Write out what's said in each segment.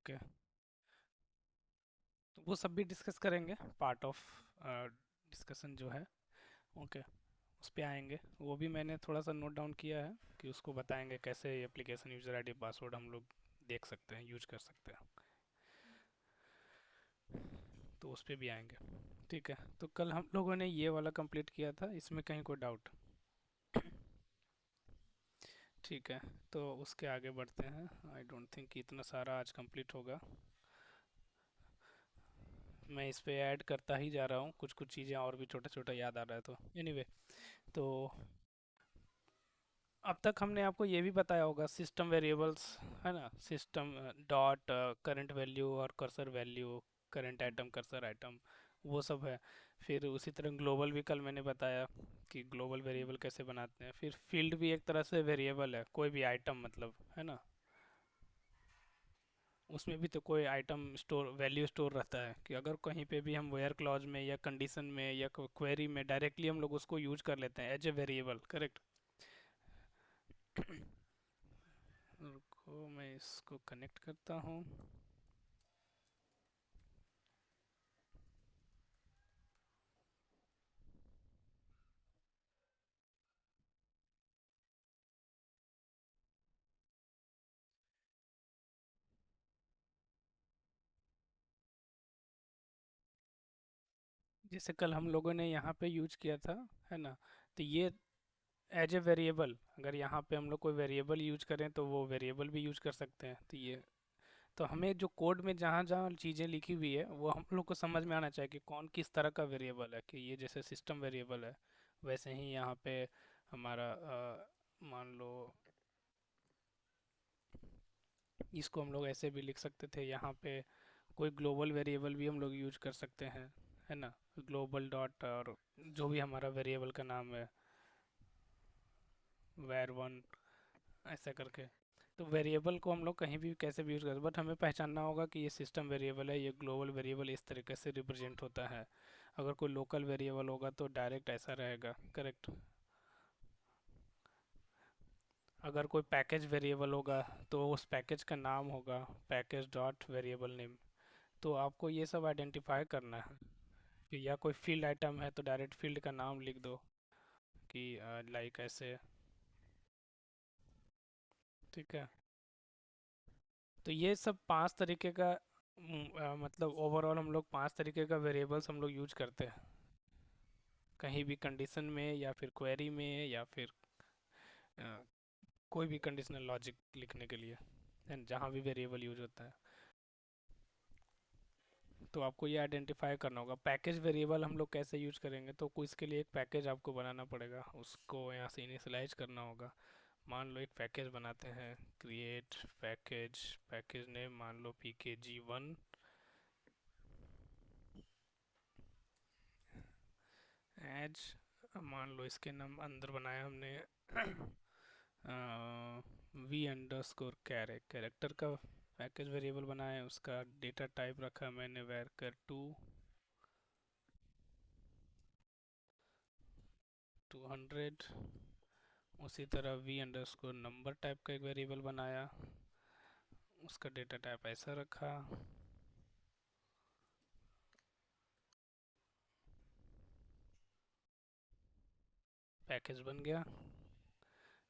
Okay, तो वो सब भी डिस्कस करेंगे, पार्ट ऑफ डिस्कशन जो है। ओके, उस पे आएंगे। वो भी मैंने थोड़ा सा नोट डाउन किया है कि उसको बताएंगे कैसे एप्लीकेशन यूज़र आईडी पासवर्ड हम लोग देख सकते हैं, यूज कर सकते हैं। तो उस पे भी आएंगे। ठीक है, तो कल हम लोगों ने ये वाला कंप्लीट किया था, इसमें कहीं कोई डाउट? ठीक है, तो उसके आगे बढ़ते हैं। आई डोंट थिंक कि इतना सारा आज कंप्लीट होगा। मैं इस पे ऐड करता ही जा रहा हूँ, कुछ कुछ चीज़ें और भी छोटा छोटा याद आ रहा है तो एनीवे। तो अब तक हमने आपको ये भी बताया होगा सिस्टम वेरिएबल्स, है ना, सिस्टम डॉट करंट वैल्यू और cursor value, current item cursor item, वो सब है। फिर उसी तरह ग्लोबल भी कल मैंने बताया कि ग्लोबल वेरिएबल कैसे बनाते हैं। फिर फील्ड भी एक तरह से वेरिएबल है, कोई भी आइटम मतलब, है ना। उसमें भी तो कोई आइटम स्टोर वैल्यू स्टोर रहता है कि अगर कहीं पे भी हम वेयर क्लॉज में या कंडीशन में या क्वेरी में डायरेक्टली हम लोग उसको यूज कर लेते हैं एज ए वेरिएबल, करेक्ट। रुको, मैं इसको कनेक्ट करता हूँ। जैसे कल हम लोगों ने यहाँ पे यूज किया था, है ना, तो ये एज ए वेरिएबल, अगर यहाँ पे हम लोग कोई वेरिएबल यूज करें तो वो वेरिएबल भी यूज कर सकते हैं। तो ये, तो हमें जो कोड में जहाँ जहाँ चीज़ें लिखी हुई है वो हम लोग को समझ में आना चाहिए कि कौन किस तरह का वेरिएबल है। कि ये जैसे सिस्टम वेरिएबल है, वैसे ही यहाँ पे हमारा मान लो इसको हम लोग ऐसे भी लिख सकते थे। यहाँ पे कोई ग्लोबल वेरिएबल भी हम लोग यूज कर सकते हैं, है ना। ग्लोबल डॉट और जो भी हमारा वेरिएबल का नाम है, वर वन, ऐसा करके। तो वेरिएबल को हम लोग कहीं भी कैसे भी यूज़ कर, बट हमें पहचानना होगा कि ये सिस्टम वेरिएबल है, ये ग्लोबल वेरिएबल इस तरीके से रिप्रेजेंट होता है। अगर कोई लोकल वेरिएबल होगा तो डायरेक्ट ऐसा रहेगा, करेक्ट। अगर कोई पैकेज वेरिएबल होगा तो उस पैकेज का नाम होगा पैकेज डॉट वेरिएबल नेम। तो आपको ये सब आइडेंटिफाई करना है कि या कोई फील्ड आइटम है तो डायरेक्ट फील्ड का नाम लिख दो कि लाइक ऐसे। ठीक है, तो ये सब पांच तरीके का मतलब ओवरऑल हम लोग पांच तरीके का वेरिएबल्स हम लोग यूज करते हैं कहीं भी कंडीशन में या फिर क्वेरी में या फिर अ, कोई भी कंडीशनल लॉजिक लिखने के लिए, एंड जहाँ भी वेरिएबल यूज होता है। तो आपको ये आइडेंटिफाई करना होगा पैकेज वेरिएबल हम लोग कैसे यूज करेंगे। तो कोई इसके लिए एक पैकेज आपको बनाना पड़ेगा, उसको यहाँ से इनिशियलाइज करना होगा। मान लो एक पैकेज बनाते हैं, क्रिएट पैकेज, पैकेज नेम मान लो pkg1 एज, मान लो इसके नाम अंदर बनाया हमने वी अंडरस्कोर कैरेक्टर का पैकेज वेरिएबल बनाया है। उसका डेटा टाइप रखा मैंने वैरकर 200। उसी तरह वी अंडरस्कोर नंबर टाइप का एक वेरिएबल बनाया, उसका डेटा टाइप ऐसा रखा। पैकेज बन गया।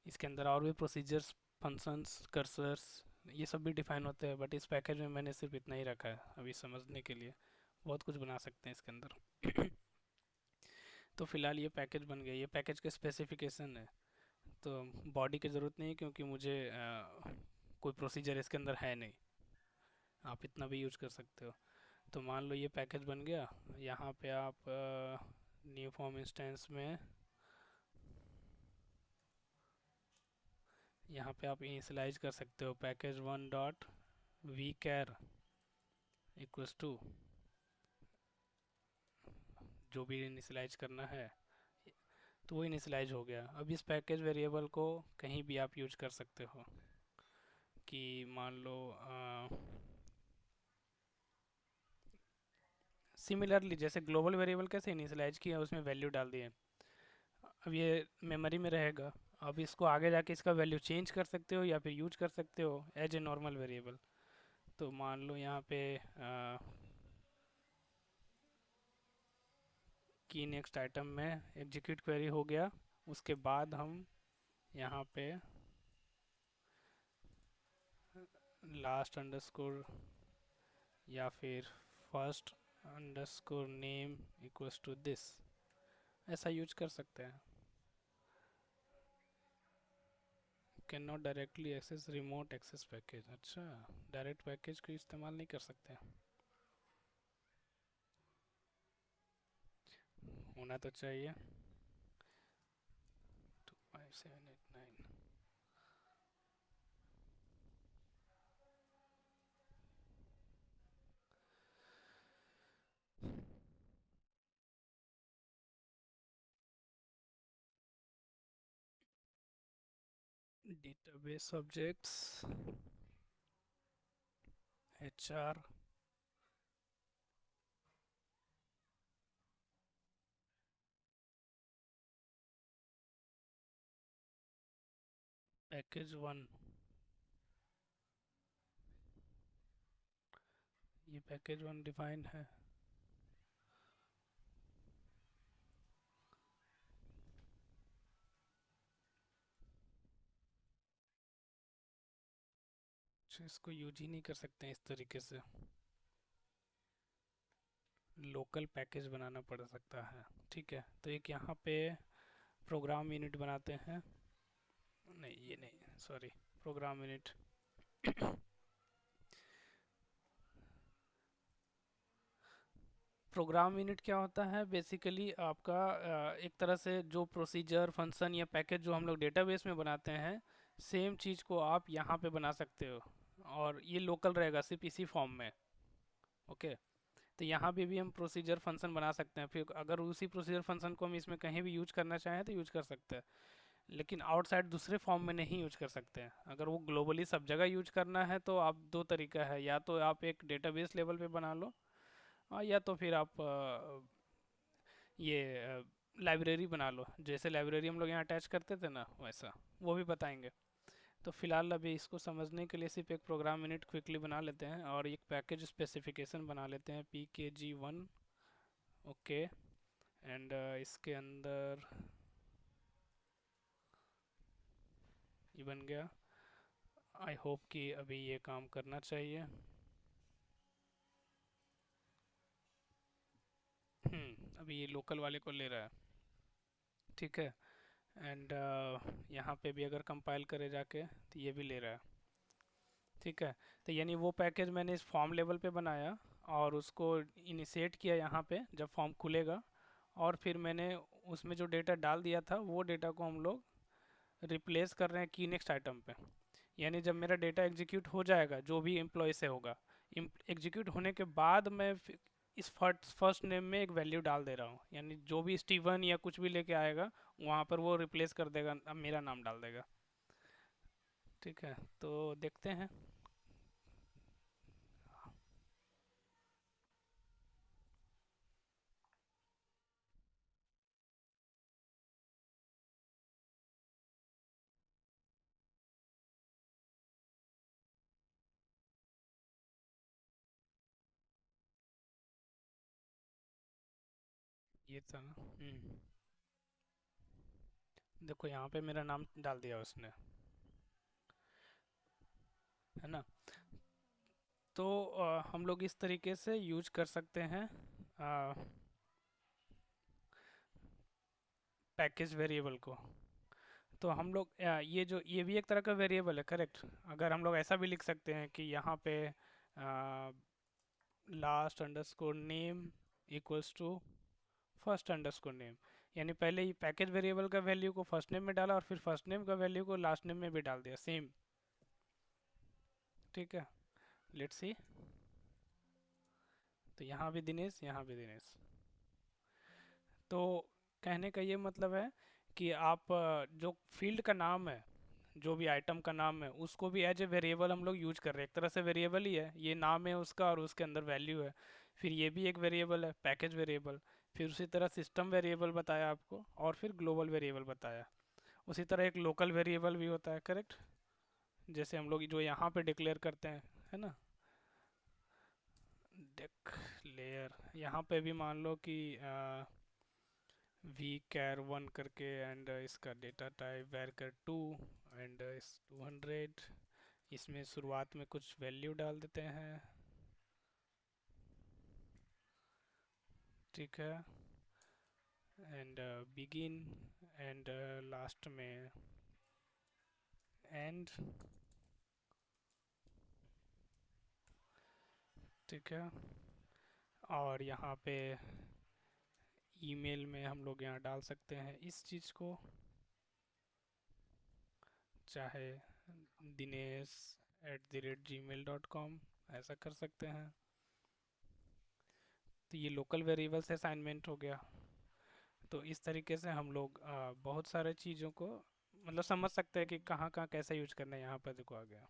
इसके अंदर और भी प्रोसीजर्स, फंक्शंस, कर्सर्स, ये सब भी डिफाइन होते हैं, बट इस पैकेज में मैंने सिर्फ इतना ही रखा है अभी समझने के लिए। बहुत कुछ बना सकते हैं इसके अंदर। तो फिलहाल ये पैकेज बन गया, ये पैकेज का स्पेसिफिकेशन है। तो बॉडी की ज़रूरत नहीं है क्योंकि मुझे कोई प्रोसीजर इसके अंदर है नहीं, आप इतना भी यूज कर सकते हो। तो मान लो ये पैकेज बन गया। यहाँ पे आप न्यू फॉर्म इंस्टेंस में यहाँ पे आप इनिशियलाइज कर सकते हो package one dot v car equals to जो भी इनिशियलाइज करना है, तो वो इनिशियलाइज हो गया। अब इस पैकेज वेरिएबल को कहीं भी आप यूज कर सकते हो कि मान लो सिमिलरली जैसे ग्लोबल वेरिएबल कैसे इनिशियलाइज किया उसमें वैल्यू डाल दिए, अब ये मेमोरी में रहेगा। अब इसको आगे जाके इसका वैल्यू चेंज कर सकते हो या फिर यूज कर सकते हो एज ए नॉर्मल वेरिएबल। तो मान लो यहाँ पे की नेक्स्ट आइटम में एग्जीक्यूट क्वेरी हो गया। उसके बाद हम यहाँ पे लास्ट अंडरस्कोर या फिर first underscore name equals to this, ऐसा यूज कर सकते हैं। Can not directly access remote access package, अच्छा, डायरेक्ट पैकेज को इस्तेमाल नहीं कर सकते, होना तो चाहिए। 25789 डेटाबेस ऑब्जेक्ट्स HR पैकेज 1, ये पैकेज 1 डिफाइंड है। अच्छा, इसको यूज ही नहीं कर सकते हैं इस तरीके से, लोकल पैकेज बनाना पड़ सकता है। ठीक है, तो एक यहाँ पे प्रोग्राम यूनिट बनाते हैं, नहीं ये नहीं, sorry, program unit. Program unit क्या होता है, बेसिकली आपका एक तरह से जो प्रोसीजर फंक्शन या पैकेज जो हम लोग डेटाबेस में बनाते हैं, सेम चीज़ को आप यहाँ पे बना सकते हो, और ये लोकल रहेगा सिर्फ इसी फॉर्म में। ओके, तो यहाँ पे भी हम प्रोसीजर फंक्शन बना सकते हैं, फिर अगर उसी प्रोसीजर फंक्शन को हम इसमें कहीं भी यूज करना चाहें तो यूज कर सकते हैं, लेकिन आउटसाइड दूसरे फॉर्म में नहीं यूज कर सकते हैं। अगर वो ग्लोबली सब जगह यूज करना है तो आप दो तरीका है, या तो आप एक डेटाबेस लेवल पे बना लो, या तो फिर आप ये लाइब्रेरी बना लो, जैसे लाइब्रेरी हम लोग यहाँ अटैच करते थे ना वैसा, वो भी बताएंगे। तो फिलहाल अभी इसको समझने के लिए सिर्फ एक प्रोग्राम यूनिट क्विकली बना लेते हैं और एक पैकेज स्पेसिफिकेशन बना लेते हैं PKG1। ओके, एंड इसके अंदर ये बन गया। आई होप कि अभी ये काम करना चाहिए। अभी ये लोकल वाले को ले रहा है, ठीक है। एंड यहाँ पे भी अगर कंपाइल करे जाके तो ये भी ले रहा है, ठीक है। तो यानी वो पैकेज मैंने इस फॉर्म लेवल पे बनाया और उसको इनिशिएट किया यहाँ पे जब फॉर्म खुलेगा, और फिर मैंने उसमें जो डेटा डाल दिया था वो डेटा को हम लोग रिप्लेस कर रहे हैं की नेक्स्ट आइटम पे। यानी जब मेरा डेटा एग्जीक्यूट हो जाएगा जो भी एम्प्लॉय से होगा, एग्जीक्यूट होने के बाद मैं इस फर्स्ट नेम में एक वैल्यू डाल दे रहा हूँ, यानी जो भी स्टीवन या कुछ भी लेके आएगा वहाँ पर वो रिप्लेस कर देगा, अब मेरा नाम डाल देगा। ठीक है, तो देखते हैं। ये था ना। देखो यहाँ पे मेरा नाम डाल दिया उसने, है ना। तो हम लोग इस तरीके से यूज कर सकते हैं पैकेज वेरिएबल को। तो हम लोग ये भी एक तरह का वेरिएबल है, करेक्ट। अगर हम लोग ऐसा भी लिख सकते हैं कि यहाँ पे last underscore name equals to first underscore name, यानी पहले ही पैकेज वेरिएबल का वैल्यू को फर्स्ट नेम में डाला और फिर फर्स्ट नेम का वैल्यू को लास्ट नेम में भी डाल दिया, सेम। ठीक है, लेट्स सी। तो यहाँ भी दिनेश, यहाँ भी दिनेश। तो कहने का ये मतलब है कि आप जो फील्ड का नाम है, जो भी आइटम का नाम है, उसको भी एज ए वेरिएबल हम लोग यूज कर रहे हैं, एक तरह से वेरिएबल ही है, ये नाम है उसका और उसके अंदर वैल्यू है। फिर ये भी एक वेरिएबल है, पैकेज वेरिएबल। फिर उसी तरह सिस्टम वेरिएबल बताया आपको, और फिर ग्लोबल वेरिएबल बताया। उसी तरह एक लोकल वेरिएबल भी होता है, करेक्ट, जैसे हम लोग जो यहाँ पे डिक्लेयर करते हैं, है ना। डिक्लेयर यहाँ पे भी मान लो कि वी कैर वन करके एंड इसका डेटा टाइप वैर 2 एंड इस 200। इसमें शुरुआत में कुछ वैल्यू डाल देते हैं। ठीक है। एंड बिगिन एंड लास्ट में एंड। ठीक है। और यहाँ पे ईमेल में हम लोग यहाँ डाल सकते हैं इस चीज़ को, चाहे dinesh@gmail.com ऐसा कर सकते हैं। तो ये लोकल वेरिएबल्स असाइनमेंट हो गया। तो इस तरीके से हम लोग बहुत सारे चीज़ों को मतलब समझ सकते हैं कि कहाँ कहाँ कैसे यूज करना है। यहाँ पर देखो आ गया।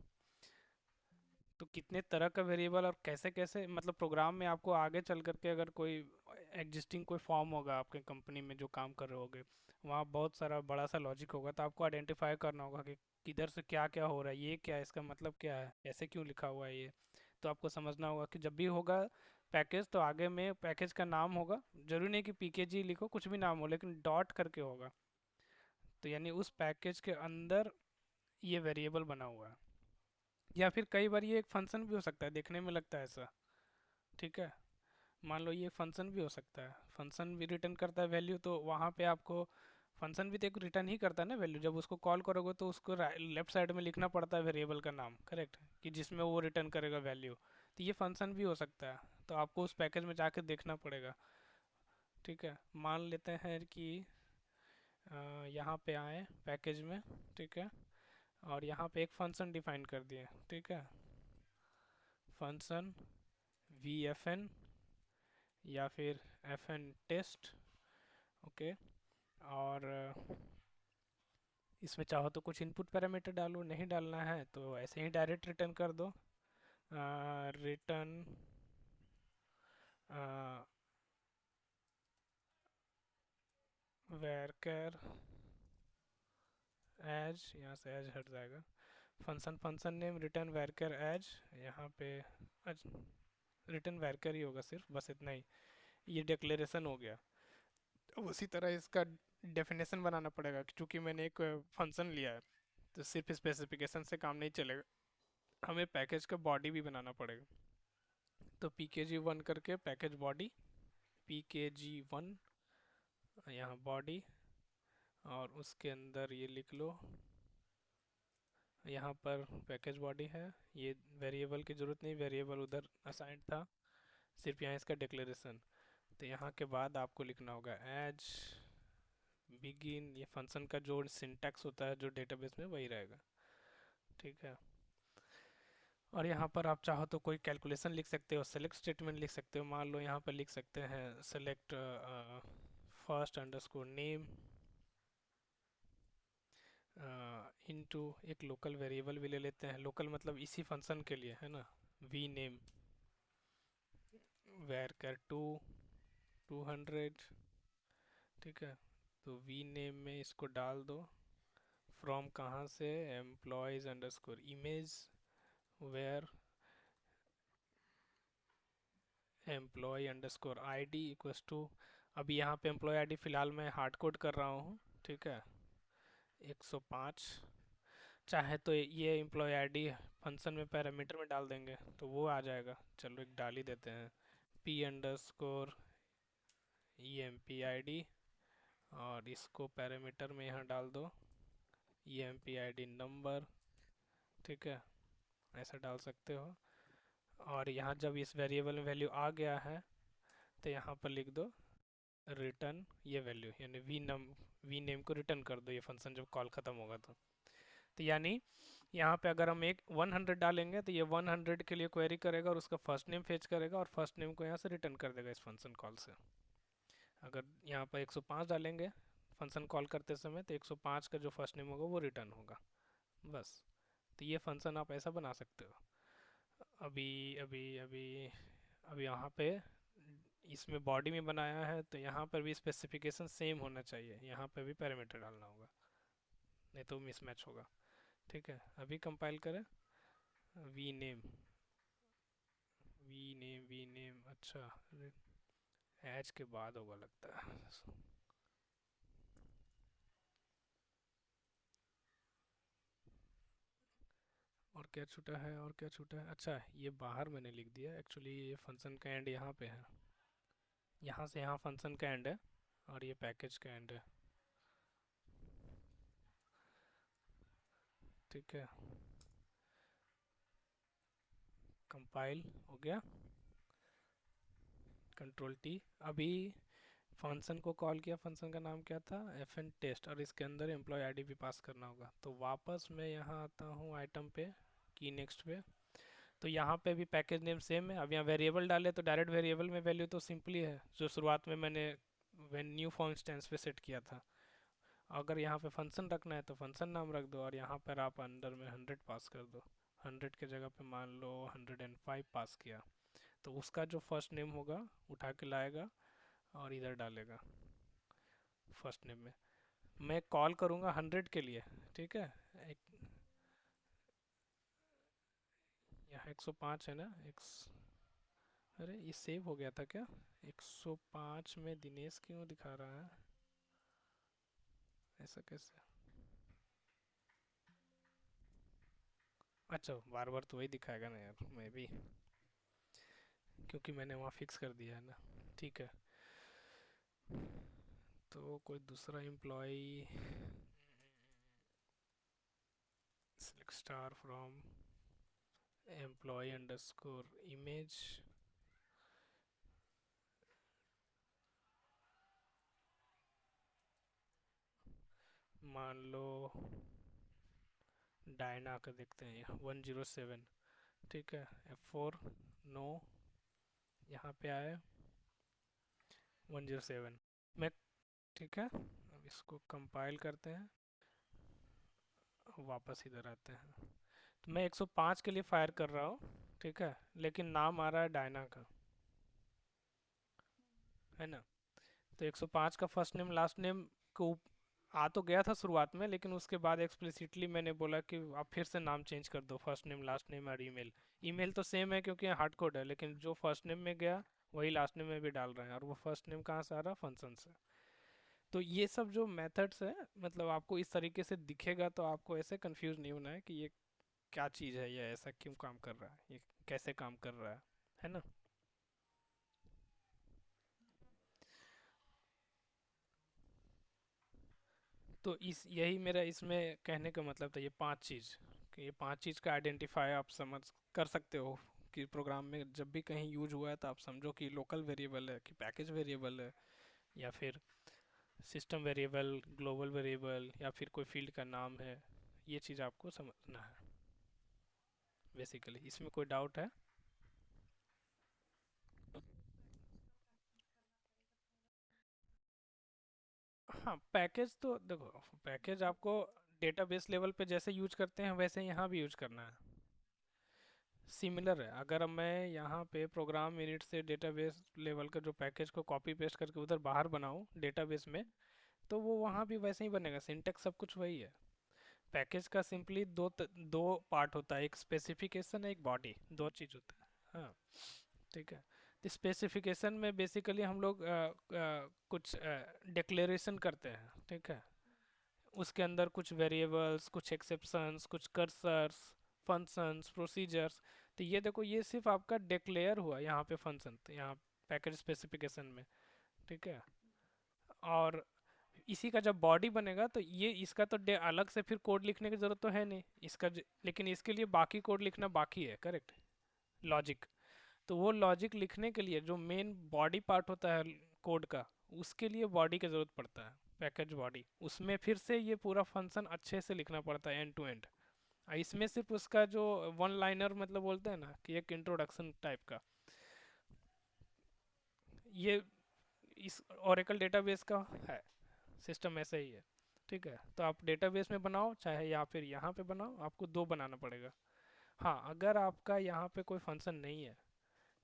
तो कितने तरह का वेरिएबल और कैसे कैसे मतलब प्रोग्राम में आपको आगे चल करके अगर कोई एग्जिस्टिंग कोई फॉर्म होगा आपके कंपनी में जो काम कर रहे होगे, वहाँ बहुत सारा बड़ा सा लॉजिक होगा, तो आपको आइडेंटिफाई करना होगा कि किधर से क्या क्या हो रहा है, ये क्या है, इसका मतलब क्या है, ऐसे क्यों लिखा हुआ है ये। तो आपको समझना होगा कि जब भी होगा पैकेज तो आगे में पैकेज का नाम होगा। जरूरी नहीं कि पीकेजी लिखो, कुछ भी नाम हो लेकिन डॉट करके होगा। तो यानी उस पैकेज के अंदर ये वेरिएबल बना हुआ है। या फिर कई बार ये एक फंक्शन भी हो सकता है, देखने में लगता है ऐसा। ठीक है। मान लो ये फंक्शन भी हो सकता है, फंक्शन भी रिटर्न करता है वैल्यू, तो वहाँ पे आपको फंक्शन भी तो एक रिटर्न ही करता है ना वैल्यू। जब उसको कॉल करोगे तो उसको लेफ्ट साइड में लिखना पड़ता है वेरिएबल का नाम, करेक्ट, कि जिसमें वो रिटर्न करेगा वैल्यू। तो ये फंक्शन भी हो सकता है, तो आपको उस पैकेज में जाके देखना पड़ेगा। ठीक है। मान लेते हैं कि यहाँ पे आए पैकेज में। ठीक है। और यहाँ पे एक फंक्शन डिफाइन कर दिए। ठीक है। फंक्शन वी एफ एन या फिर एफ एन टेस्ट। ओके। और इसमें चाहो तो कुछ इनपुट पैरामीटर डालो, नहीं डालना है तो ऐसे ही डायरेक्ट रिटर्न कर दो। रिटर्न वैरकर एज, यहाँ से एज हट जाएगा। Function function name return varchar as, यहाँ पे रिटर्न वैरकर ही होगा सिर्फ, बस इतना ही। ये डिक्लेरेशन हो गया। अब उसी तरह इसका डेफिनेशन बनाना पड़ेगा क्योंकि मैंने एक फंक्शन लिया है, तो सिर्फ स्पेसिफिकेशन से काम नहीं चलेगा, हमें पैकेज का बॉडी भी बनाना पड़ेगा। तो pkg1 करके पैकेज बॉडी, pkg1 यहाँ बॉडी, और उसके अंदर ये लिख लो, यहाँ पर पैकेज बॉडी है। ये वेरिएबल की ज़रूरत नहीं, वेरिएबल उधर असाइंड था, सिर्फ यहाँ इसका डिक्लेरेशन। तो यहाँ के बाद आपको लिखना होगा एज बिगिन, ये फंक्शन का जो सिंटैक्स होता है जो डेटाबेस में वही रहेगा। ठीक है। और यहाँ पर आप चाहो तो कोई कैलकुलेशन लिख सकते हो, सेलेक्ट स्टेटमेंट लिख सकते हो। मान लो यहाँ पर लिख सकते हैं select first underscore name into एक लोकल वेरिएबल भी ले लेते हैं। लोकल मतलब इसी फंक्शन के लिए है ना, वी नेम वेर कर 200। ठीक है। तो वी नेम में इसको डाल दो। फ्रॉम कहाँ से, employees underscore image where employee underscore ID equals to. अभी यहाँ पे एम्प्लॉय आईडी फ़िलहाल मैं हार्ड कोड कर रहा हूँ। ठीक है। 105। चाहे तो ये एम्प्लॉय आईडी फंक्शन में पैरामीटर में डाल देंगे तो वो आ जाएगा, चलो एक डाल ही देते हैं, P underscore E M P I D, और इसको पैरामीटर में यहाँ डाल दो E M P I D number. ठीक है। ऐसा डाल सकते हो। और यहाँ जब इस वेरिएबल में वैल्यू आ गया है तो यहाँ पर लिख दो रिटर्न ये वैल्यू, यानी वी नेम को रिटर्न कर दो ये फंक्शन जब कॉल ख़त्म होगा तो यानी यहाँ पे अगर हम एक 100 डालेंगे तो ये 100 के लिए क्वेरी करेगा और उसका फर्स्ट नेम फेच करेगा और फर्स्ट नेम को यहाँ से रिटर्न कर देगा इस फंक्शन कॉल से। अगर यहाँ पर 105 डालेंगे फंक्शन कॉल करते समय तो 105 का जो फर्स्ट नेम होगा वो रिटर्न होगा, बस। तो ये फंक्शन आप ऐसा बना सकते हो। अभी अभी अभी अभी यहाँ पे इसमें बॉडी में बनाया है तो यहाँ पर भी स्पेसिफिकेशन सेम होना चाहिए, यहाँ पर भी पैरामीटर डालना होगा, नहीं तो मिसमैच होगा। ठीक है। अभी कंपाइल करें। वी नेम वी नेम अच्छा, एच के बाद होगा लगता है। और क्या छूटा है, और क्या छूटा है, अच्छा ये बाहर मैंने लिख दिया, एक्चुअली ये फंक्शन का एंड यहाँ पे है, यहाँ से यहाँ फंक्शन का एंड है और ये पैकेज का एंड है। ठीक है, कंपाइल हो गया, कंट्रोल टी। अभी फंक्शन को कॉल किया, फंक्शन का नाम क्या था, एफ एन टेस्ट, और इसके अंदर एम्प्लॉय आईडी भी पास करना होगा। तो वापस मैं यहाँ आता हूँ आइटम पे, की नेक्स्ट पे। तो यहाँ पे भी पैकेज नेम सेम है। अब यहाँ वेरिएबल डाले तो डायरेक्ट वेरिएबल में वैल्यू तो सिंपली है जो शुरुआत में मैंने वेन न्यू फॉर्म इंस्टेंस पे सेट किया था। अगर यहाँ पे फंक्शन रखना है तो फंक्शन नाम रख दो, और यहाँ पर आप अंदर में 100 पास कर दो। 100 के जगह पे मान लो 105 पास किया, तो उसका जो फर्स्ट नेम होगा उठा के लाएगा और इधर डालेगा फर्स्ट नेम में। मैं कॉल करूँगा 100 के लिए, ठीक है। एक, यहाँ 105 है ना, एक, अरे ये सेव हो गया था क्या, 105 में दिनेश क्यों दिखा रहा है, ऐसा कैसे। अच्छा बार बार तो वही दिखाएगा ना यार, मैं भी, क्योंकि मैंने वहाँ फिक्स कर दिया है ना। ठीक है, तो कोई दूसरा employee, select star from employee underscore image, मान लो डायना का देखते हैं 107। ठीक है, F4 नो, यहाँ पे आए 107। मैं, ठीक है, अब इसको कंपाइल करते हैं, वापस इधर आते हैं। तो मैं 105 के लिए फायर कर रहा हूँ, ठीक है, लेकिन नाम आ रहा है डायना का, है ना। तो 105 का फर्स्ट नेम लास्ट नेम को आ तो गया था शुरुआत में, लेकिन उसके बाद एक्सप्लिसिटली मैंने बोला कि आप फिर से नाम चेंज कर दो, फर्स्ट नेम लास्ट नेम और ईमेल। ईमेल तो सेम है क्योंकि हार्ड कोड है, लेकिन जो फर्स्ट नेम में गया वही लास्ट नेम में भी डाल रहे हैं, और वो फर्स्ट नेम कहाँ से आ रहा है, फंक्शन से। तो ये सब जो मेथड्स है, मतलब आपको इस तरीके से दिखेगा तो आपको ऐसे कंफ्यूज नहीं होना है कि ये क्या चीज़ है, ये ऐसा क्यों काम कर रहा है, ये कैसे काम कर रहा है ना। तो इस यही मेरा इसमें कहने का मतलब था, ये पांच चीज़, कि ये पांच चीज़ का आइडेंटिफाई आप समझ कर सकते हो कि प्रोग्राम में जब भी कहीं यूज हुआ है तो आप समझो कि लोकल वेरिएबल है, कि पैकेज वेरिएबल है, या फिर सिस्टम वेरिएबल, ग्लोबल वेरिएबल, या फिर कोई फील्ड का नाम है। ये चीज़ आपको समझना है बेसिकली। इसमें कोई डाउट है? हाँ, पैकेज तो देखो, पैकेज आपको डेटाबेस लेवल पे जैसे यूज करते हैं वैसे यहाँ भी यूज करना है, सिमिलर है। अगर मैं यहाँ पे प्रोग्राम यूनिट से डेटाबेस लेवल का जो पैकेज को कॉपी पेस्ट करके उधर बाहर बनाऊँ डेटाबेस में, तो वो वहाँ भी वैसे ही बनेगा, सिंटेक्स सब कुछ वही है। पैकेज का सिंपली दो पार्ट होता है, एक स्पेसिफिकेशन है, एक बॉडी, दो चीज़ होता है। हाँ, ठीक है। तो स्पेसिफिकेशन में बेसिकली हम लोग कुछ डिक्लेरेशन करते हैं, ठीक है। उसके अंदर कुछ वेरिएबल्स, कुछ एक्सेप्शंस, कुछ कर्सर्स, फंक्शंस, प्रोसीजर्स। तो ये देखो, ये सिर्फ आपका डिक्लेयर हुआ यहाँ पे फंक्शन, तो यहाँ पैकेज स्पेसिफिकेशन में, ठीक है। और इसी का जब बॉडी बनेगा तो ये इसका तो अलग से फिर कोड लिखने की ज़रूरत तो है नहीं इसका, लेकिन इसके लिए बाकी कोड लिखना बाकी है, करेक्ट, लॉजिक। तो वो लॉजिक लिखने के लिए जो मेन बॉडी पार्ट होता है कोड का, उसके लिए बॉडी की ज़रूरत पड़ता है, पैकेज बॉडी। उसमें फिर से ये पूरा फंक्शन अच्छे से लिखना पड़ता है एंड टू एंड। इसमें सिर्फ उसका जो वन लाइनर मतलब बोलते हैं ना, कि एक इंट्रोडक्शन टाइप का, ये इस ओरेकल डेटाबेस का है, सिस्टम ऐसा ही है। ठीक है, तो आप डेटाबेस में बनाओ चाहे या फिर यहाँ पे बनाओ, आपको दो बनाना पड़ेगा। हाँ, अगर आपका यहाँ पे कोई फंक्शन नहीं है,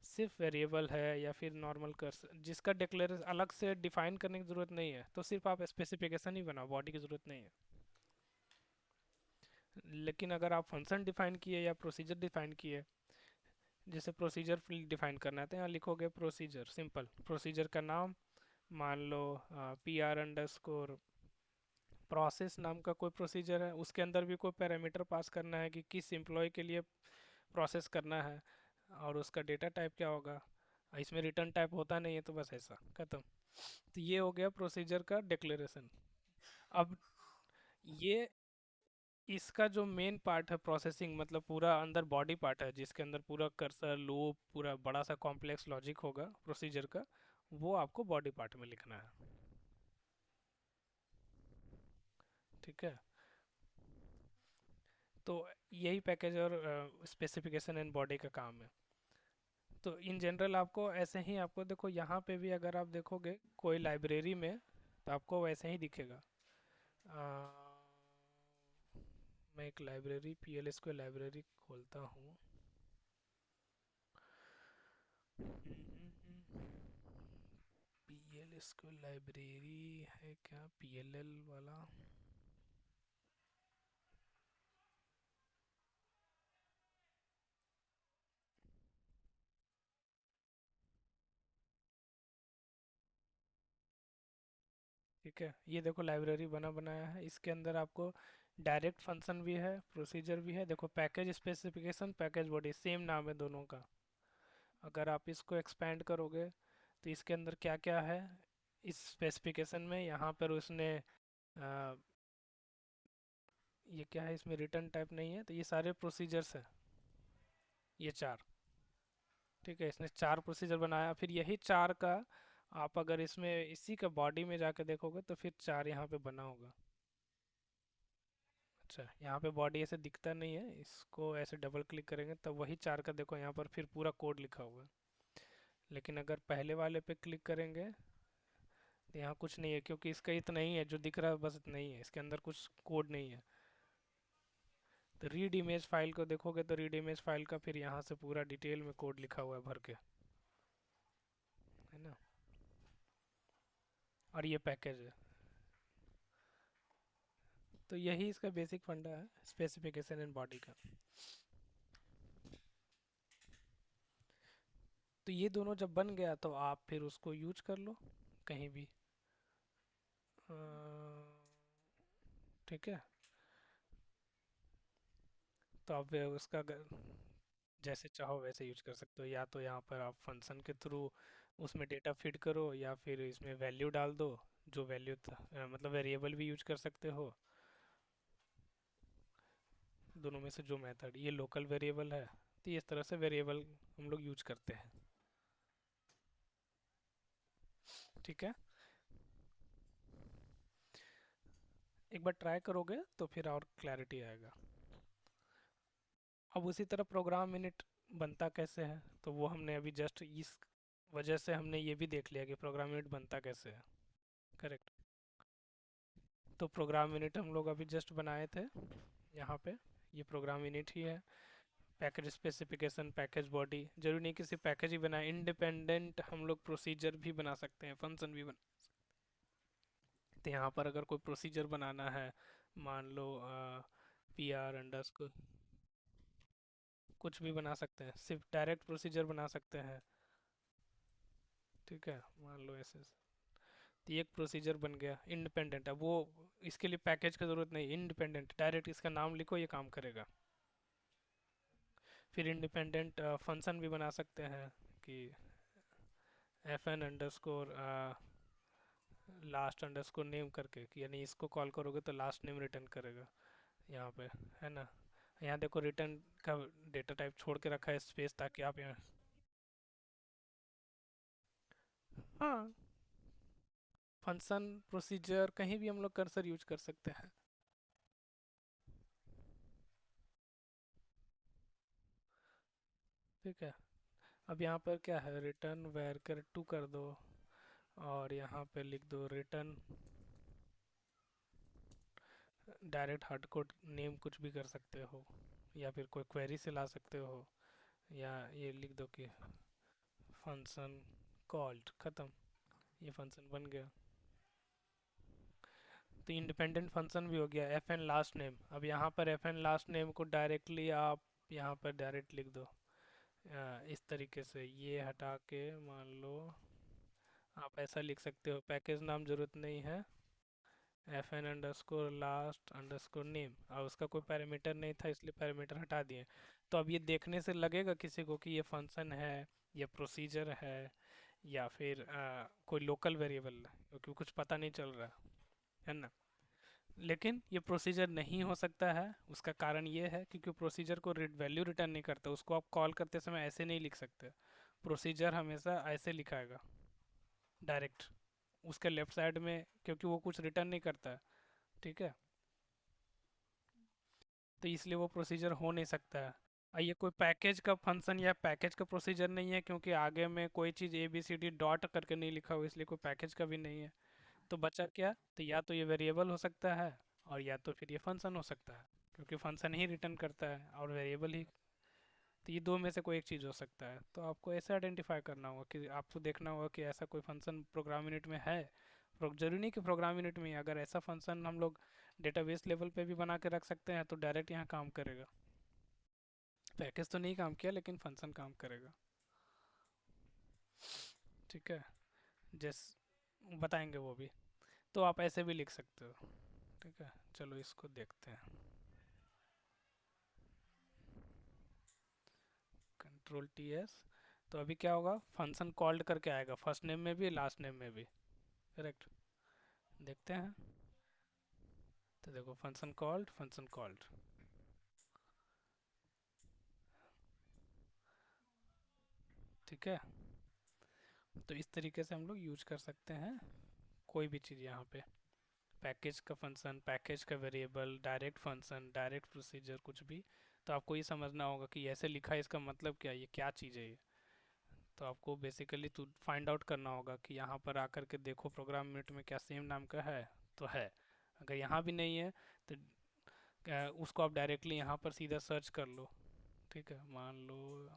सिर्फ वेरिएबल है या फिर नॉर्मल कर जिसका डिक्लेरेशन अलग से डिफाइन करने की ज़रूरत नहीं है, तो सिर्फ आप स्पेसिफिकेशन ही बनाओ, बॉडी की ज़रूरत नहीं है। लेकिन अगर आप फंक्शन डिफाइन किए या प्रोसीजर डिफाइन किए, जैसे प्रोसीजर फील्ड डिफाइन करना है तो यहाँ लिखोगे प्रोसीजर, सिंपल प्रोसीजर का नाम, मान लो PR_, प्रोसेस नाम का कोई प्रोसीजर है, उसके अंदर भी कोई पैरामीटर पास करना है कि किस एम्प्लॉय के लिए प्रोसेस करना है, और उसका डेटा टाइप क्या होगा। इसमें रिटर्न टाइप होता नहीं है, तो बस ऐसा खत्म। तो ये हो गया प्रोसीजर का डिक्लेरेशन। अब ये इसका जो मेन पार्ट है प्रोसेसिंग, मतलब पूरा अंदर बॉडी पार्ट है जिसके अंदर पूरा कर्सर लूप पूरा बड़ा सा कॉम्प्लेक्स लॉजिक होगा प्रोसीजर का, वो आपको बॉडी पार्ट में लिखना है। ठीक है। तो यही पैकेज और स्पेसिफिकेशन एंड बॉडी का काम है। तो इन जनरल आपको ऐसे ही, आपको देखो यहाँ पे भी अगर आप देखोगे कोई लाइब्रेरी में, तो आपको वैसे ही दिखेगा। अ, मैं एक लाइब्रेरी PLSQL लाइब्रेरी खोलता हूँ। PLSQL लाइब्रेरी है क्या, PLL वाला? ठीक है, ये देखो लाइब्रेरी बना बनाया है, इसके अंदर आपको डायरेक्ट फंक्शन भी है, प्रोसीजर भी है। देखो package specification, package body, same नाम है दोनों का। अगर आप इसको एक्सपेंड करोगे तो इसके अंदर क्या क्या है इस स्पेसिफिकेशन में, यहाँ पर उसने ये क्या है, इसमें रिटर्न टाइप नहीं है, तो ये सारे प्रोसीजर्स है, ये चार। ठीक है, इसने चार प्रोसीजर बनाया, फिर यही चार का आप अगर इसमें इसी का बॉडी में जाकर देखोगे तो फिर चार यहाँ पे बना होगा। अच्छा, यहाँ पे बॉडी ऐसे दिखता नहीं है, इसको ऐसे डबल क्लिक करेंगे तब वही चार का देखो यहाँ पर फिर पूरा कोड लिखा हुआ है। लेकिन अगर पहले वाले पे क्लिक करेंगे तो यहाँ कुछ नहीं है, क्योंकि इसका इतना ही है जो दिख रहा है, बस इतना ही है, इसके अंदर कुछ कोड नहीं है। तो रीड इमेज फाइल को देखोगे तो रीड इमेज फाइल का फिर यहाँ से पूरा डिटेल में कोड लिखा हुआ है भर के, है ना। और ये पैकेज है। तो यही इसका बेसिक फंडा है स्पेसिफिकेशन एंड बॉडी का। तो ये दोनों जब बन गया तो आप फिर उसको यूज कर लो कहीं भी। अ, ठीक है। तो आप उसका जैसे चाहो वैसे यूज कर सकते हो, या तो यहाँ पर आप फंक्शन के थ्रू उसमें डेटा फीड करो, या फिर इसमें वैल्यू डाल दो, जो वैल्यू मतलब वेरिएबल भी यूज कर सकते हो। दोनों में से जो मेथड, ये लोकल वेरिएबल है, तो इस तरह से वेरिएबल हम लोग यूज करते हैं। ठीक है, एक बार ट्राई करोगे तो फिर और क्लैरिटी आएगा। अब उसी तरह प्रोग्राम मिनट बनता कैसे है, तो वो हमने अभी जस्ट इस वजह से हमने ये भी देख लिया कि प्रोग्राम मिनट बनता कैसे है। करेक्ट। तो प्रोग्राम मिनट हम लोग अभी जस्ट बनाए थे यहाँ पे, ये प्रोग्राम यूनिट ही है। पैकेज स्पेसिफिकेशन, पैकेज बॉडी, जरूरी नहीं कि सिर्फ पैकेज ही बनाए, इंडिपेंडेंट हम लोग प्रोसीजर भी बना सकते हैं, फंक्शन भी बना। तो यहाँ पर अगर कोई प्रोसीजर बनाना है, मान लो PR_, कुछ भी बना सकते हैं, सिर्फ डायरेक्ट प्रोसीजर बना सकते हैं। ठीक है, मान लो ऐसे, तो ये एक प्रोसीजर बन गया इंडिपेंडेंट है वो, इसके लिए पैकेज की जरूरत नहीं, इंडिपेंडेंट डायरेक्ट इसका नाम लिखो ये काम करेगा। फिर इंडिपेंडेंट फंक्शन भी बना सकते हैं कि FN_, लास्ट अंडरस्कोर नेम करके, कि यानी इसको कॉल करोगे तो लास्ट नेम रिटर्न करेगा यहाँ पे, है ना। यहाँ देखो रिटर्न का डेटा टाइप छोड़ के रखा है स्पेस, ताकि आप यहाँ, हाँ, फंक्शन प्रोसीजर कहीं भी हम लोग कर्सर यूज कर सकते हैं। ठीक है। अब यहाँ पर क्या है, रिटर्न वैर टू कर दो, और यहाँ पे लिख दो return, direct hard code name कुछ भी कर सकते हो, या फिर कोई क्वेरी से ला सकते हो, या ये लिख दो कि फंक्शन कॉल्ड, ख़त्म, ये फंक्शन बन गया। तो इंडिपेंडेंट फंक्शन भी हो गया। FN लास्ट नेम, अब यहाँ पर FN लास्ट नेम को डायरेक्टली आप यहाँ पर डायरेक्ट लिख दो, इस तरीके से ये हटा के मान लो आप ऐसा लिख सकते हो, पैकेज नाम जरूरत नहीं है, F N underscore last underscore name, और उसका कोई पैरामीटर नहीं था इसलिए पैरामीटर हटा दिए। तो अब ये देखने से लगेगा किसी को कि ये फंक्शन है या प्रोसीजर है या फिर कोई लोकल वेरिएबल है, क्योंकि कुछ पता नहीं चल रहा है ना। लेकिन ये प्रोसीजर नहीं हो सकता है, उसका कारण ये है क्योंकि प्रोसीजर को वैल्यू रिटर्न नहीं करता, उसको आप कॉल करते समय ऐसे नहीं लिख सकते। प्रोसीजर हमेशा ऐसे लिखाएगा डायरेक्ट उसके लेफ्ट साइड में, क्योंकि वो कुछ रिटर्न नहीं करता है। ठीक है, तो इसलिए वो प्रोसीजर हो नहीं सकता है। ये कोई पैकेज का फंक्शन या पैकेज का प्रोसीजर नहीं है, क्योंकि आगे में कोई चीज़ A B C D dot करके नहीं लिखा हुआ, इसलिए कोई पैकेज का भी नहीं है। तो बचा क्या, तो या तो ये वेरिएबल हो सकता है और या तो फिर ये फंक्शन हो सकता है, क्योंकि फंक्शन ही रिटर्न करता है और वेरिएबल ही। तो ये दो में से कोई एक चीज़ हो सकता है, तो आपको ऐसे आइडेंटिफाई करना होगा कि आपको देखना होगा कि ऐसा कोई फंक्शन प्रोग्राम यूनिट में है। जरूरी नहीं कि प्रोग्राम यूनिट में ही, अगर ऐसा फंक्शन हम लोग डेटाबेस लेवल पे भी बना के रख सकते हैं तो डायरेक्ट यहाँ काम करेगा। पैकेज तो नहीं काम किया लेकिन फंक्शन काम करेगा। ठीक है, जैस बताएंगे वो भी। तो आप ऐसे भी लिख सकते हो। ठीक है, चलो इसको देखते हैं। Control T S. तो अभी क्या होगा, फंक्शन कॉल्ड करके आएगा फर्स्ट नेम में भी लास्ट नेम में भी। करेक्ट, देखते हैं। तो देखो फंक्शन कॉल्ड, फंक्शन कॉल्ड। ठीक है, तो इस तरीके से हम लोग यूज कर सकते हैं कोई भी चीज़ यहाँ पे। पैकेज का फंक्शन, पैकेज का variable, direct function, direct procedure, कुछ भी। तो आपको ये समझना होगा कि ऐसे लिखा है इसका मतलब क्या है, ये क्या चीज़ है ये। तो आपको बेसिकली तो फाइंड आउट करना होगा कि यहाँ पर आकर के देखो प्रोग्राम यूनिट में क्या सेम नाम का है, तो है। अगर यहाँ भी नहीं है तो उसको आप डायरेक्टली यहाँ पर सीधा सर्च कर लो। ठीक है, मान लो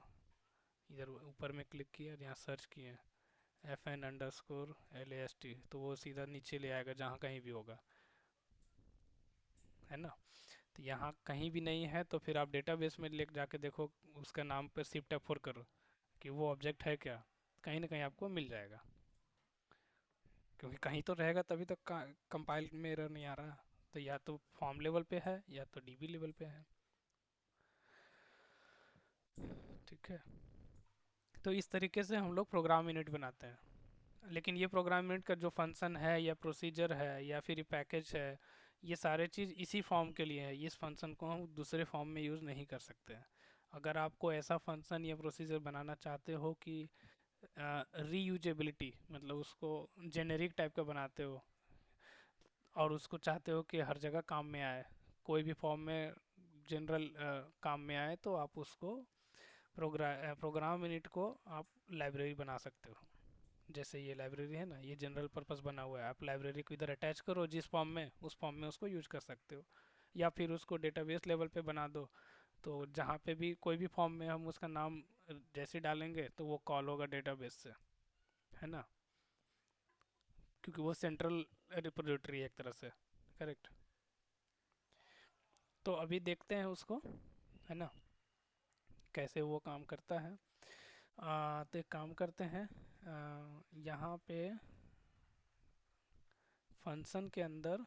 इधर ऊपर में क्लिक किया और यहाँ सर्च किए F N under score L A S T, तो वो सीधा नीचे ले आएगा जहाँ कहीं भी होगा, है ना। तो यहाँ कहीं भी नहीं है तो फिर आप डेटाबेस में ले जाके देखो, उसका नाम पर शिफ्ट F4 करो कि वो ऑब्जेक्ट है क्या, कहीं ना कहीं आपको मिल जाएगा। क्योंकि कहीं तो रहेगा तभी तो कंपाइल में एरर नहीं आ रहा। तो या तो फॉर्म लेवल पे है या तो डीबी लेवल पे है। ठीक है, तो इस तरीके से हम लोग प्रोग्राम यूनिट बनाते हैं। लेकिन ये प्रोग्राम यूनिट का जो फंक्शन है या प्रोसीजर है या फिर ये पैकेज है, ये सारे चीज़ इसी फॉर्म के लिए है, इस फंक्शन को हम दूसरे फॉर्म में यूज़ नहीं कर सकते हैं। अगर आपको ऐसा फंक्शन या प्रोसीजर बनाना चाहते हो कि रीयूजेबिलिटी, मतलब उसको जेनेरिक टाइप का बनाते हो और उसको चाहते हो कि हर जगह काम में आए, कोई भी फॉर्म में जनरल काम में आए, तो आप उसको प्रोग्राम यूनिट को आप लाइब्रेरी बना सकते हो। जैसे ये लाइब्रेरी है ना, ये जनरल पर्पस बना हुआ है, आप लाइब्रेरी को इधर अटैच करो जिस फॉर्म में, उस फॉर्म में उसको यूज कर सकते हो। या फिर उसको डेटाबेस लेवल पे बना दो, तो जहाँ पे भी कोई भी फॉर्म में हम उसका नाम जैसे डालेंगे तो वो कॉल होगा डेटाबेस से, है ना। क्योंकि वो सेंट्रल रिपोजिटरी है एक तरह से। करेक्ट, तो अभी देखते हैं उसको, है ना, कैसे वो काम करता है। तो एक काम करते हैं, यहाँ पे फंक्शन के अंदर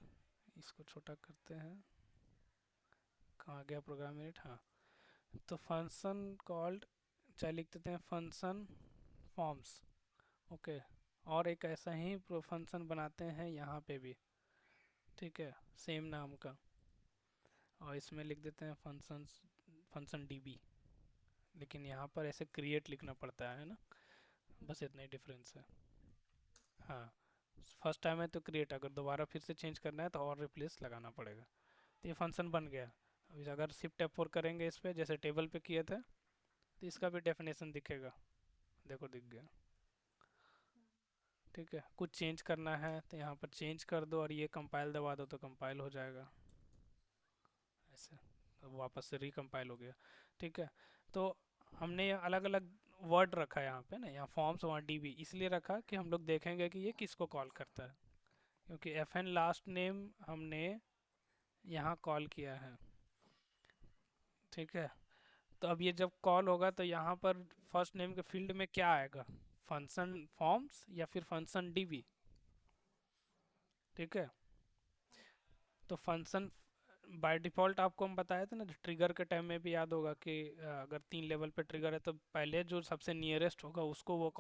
इसको छोटा करते हैं। कहाँ गया प्रोग्राम यूनिट, हाँ। तो फंक्शन कॉल्ड, चाहे लिख देते हैं फंक्शन फॉर्म्स। ओके, और एक ऐसा ही फंक्शन बनाते हैं यहाँ पे भी। ठीक है, सेम नाम का, और इसमें लिख देते हैं फंक्शन, फंक्शन डीबी। लेकिन यहाँ पर ऐसे क्रिएट लिखना पड़ता है ना, बस इतना ही डिफरेंस है। हाँ, फर्स्ट टाइम है तो क्रिएट, अगर दोबारा फिर से चेंज करना है तो और रिप्लेस लगाना पड़ेगा। तो ये फंक्शन बन गया। अभी अगर शिफ्ट F4 करेंगे इस पर, जैसे टेबल पे किए थे, तो इसका भी डेफिनेशन दिखेगा। देखो दिख गया। ठीक है, कुछ चेंज करना है तो यहाँ पर चेंज कर दो और ये कंपाइल दबा दो तो कंपाइल हो जाएगा ऐसे। तो वापस से रिकम्पाइल हो गया। ठीक है, तो हमने ये अलग अलग वर्ड रखा है यहाँ पे ना, यहाँ फॉर्म्स वहाँ डीबी इसलिए रखा कि हम लोग देखेंगे कि ये किसको कॉल करता है। क्योंकि एफ एन लास्ट नेम हमने यहाँ कॉल किया है। ठीक है, तो अब ये जब कॉल होगा तो यहाँ पर फर्स्ट नेम के फील्ड में क्या आएगा, फंक्शन फॉर्म्स या फिर फंक्शन डीबी। ठीक है। तो फंक्शन बाय डिफ़ॉल्ट आपको हम बताए थे ना, ट्रिगर के टाइम में भी याद होगा कि अगर 3 लेवल पे ट्रिगर है तो पहले जो सबसे नियरेस्ट होगा उसको वो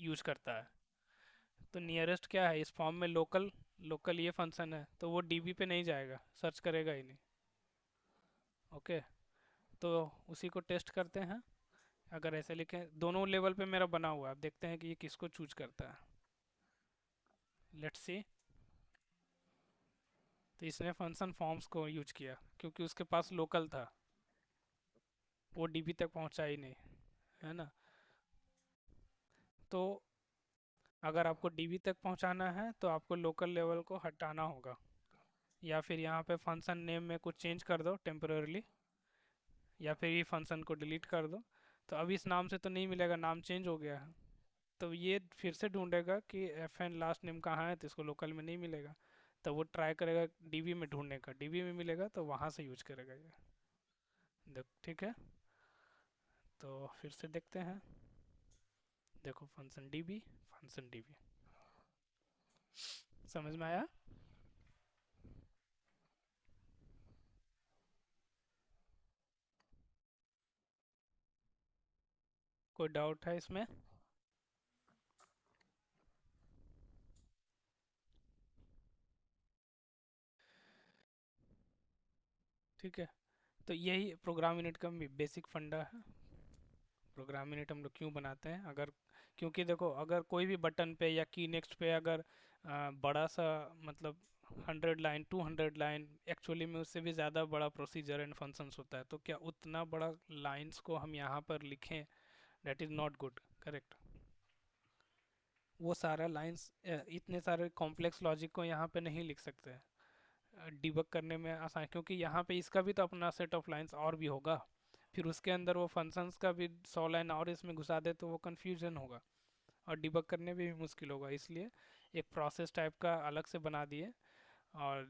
यूज करता है। तो नियरेस्ट क्या है इस फॉर्म में, लोकल। लोकल ये फंक्शन है तो वो डीबी पे नहीं जाएगा, सर्च करेगा ही नहीं। ओके। तो उसी को टेस्ट करते हैं। अगर ऐसे लिखें, दोनों लेवल पे मेरा बना हुआ है, अब देखते हैं कि ये किसको चूज करता है। Let's see. तो इसने फंक्शन फॉर्म्स को यूज किया क्योंकि उसके पास लोकल था, वो डीबी तक पहुंचा ही नहीं, है ना। तो अगर आपको डीबी तक पहुंचाना है तो आपको लोकल लेवल को हटाना होगा, या फिर यहाँ पे फंक्शन नेम में कुछ चेंज कर दो टेम्पररी, या फिर ये फंक्शन को डिलीट कर दो। तो अब इस नाम से तो नहीं मिलेगा, नाम चेंज हो गया है। तो ये फिर से ढूंढेगा कि एफ एन लास्ट नेम कहाँ है, तो इसको लोकल में नहीं मिलेगा। तो वो ट्राई करेगा डीबी में ढूंढने का, डीबी में मिलेगा तो वहाँ से यूज करेगा ये। देख ठीक है। तो फिर से देखते हैं। देखो फंक्शन डीबी, फंक्शन डीबी। समझ में आया? कोई डाउट है इसमें? ठीक है। तो यही प्रोग्राम यूनिट का बेसिक फंडा है। प्रोग्राम यूनिट हम लोग क्यों बनाते हैं, अगर क्योंकि देखो अगर कोई भी बटन पे या की नेक्स्ट पे अगर बड़ा सा मतलब 100 लाइन 200 लाइन, एक्चुअली में उससे भी ज़्यादा बड़ा प्रोसीजर एंड फंक्शंस होता है, तो क्या उतना बड़ा लाइंस को हम यहाँ पर लिखें, that is not good. Correct. वो सारा लाइंस, इतने सारे कॉम्प्लेक्स लॉजिक को यहाँ पे नहीं लिख सकते, डिबग करने में आसान, क्योंकि यहाँ पे इसका भी तो अपना सेट ऑफ लाइंस और भी होगा। फिर उसके अंदर वो फंक्शंस का भी 100 लाइन और इसमें घुसा दे तो वो कन्फ्यूजन होगा और डिबग करने में भी मुश्किल होगा। इसलिए एक प्रोसेस टाइप का अलग से बना दिए, और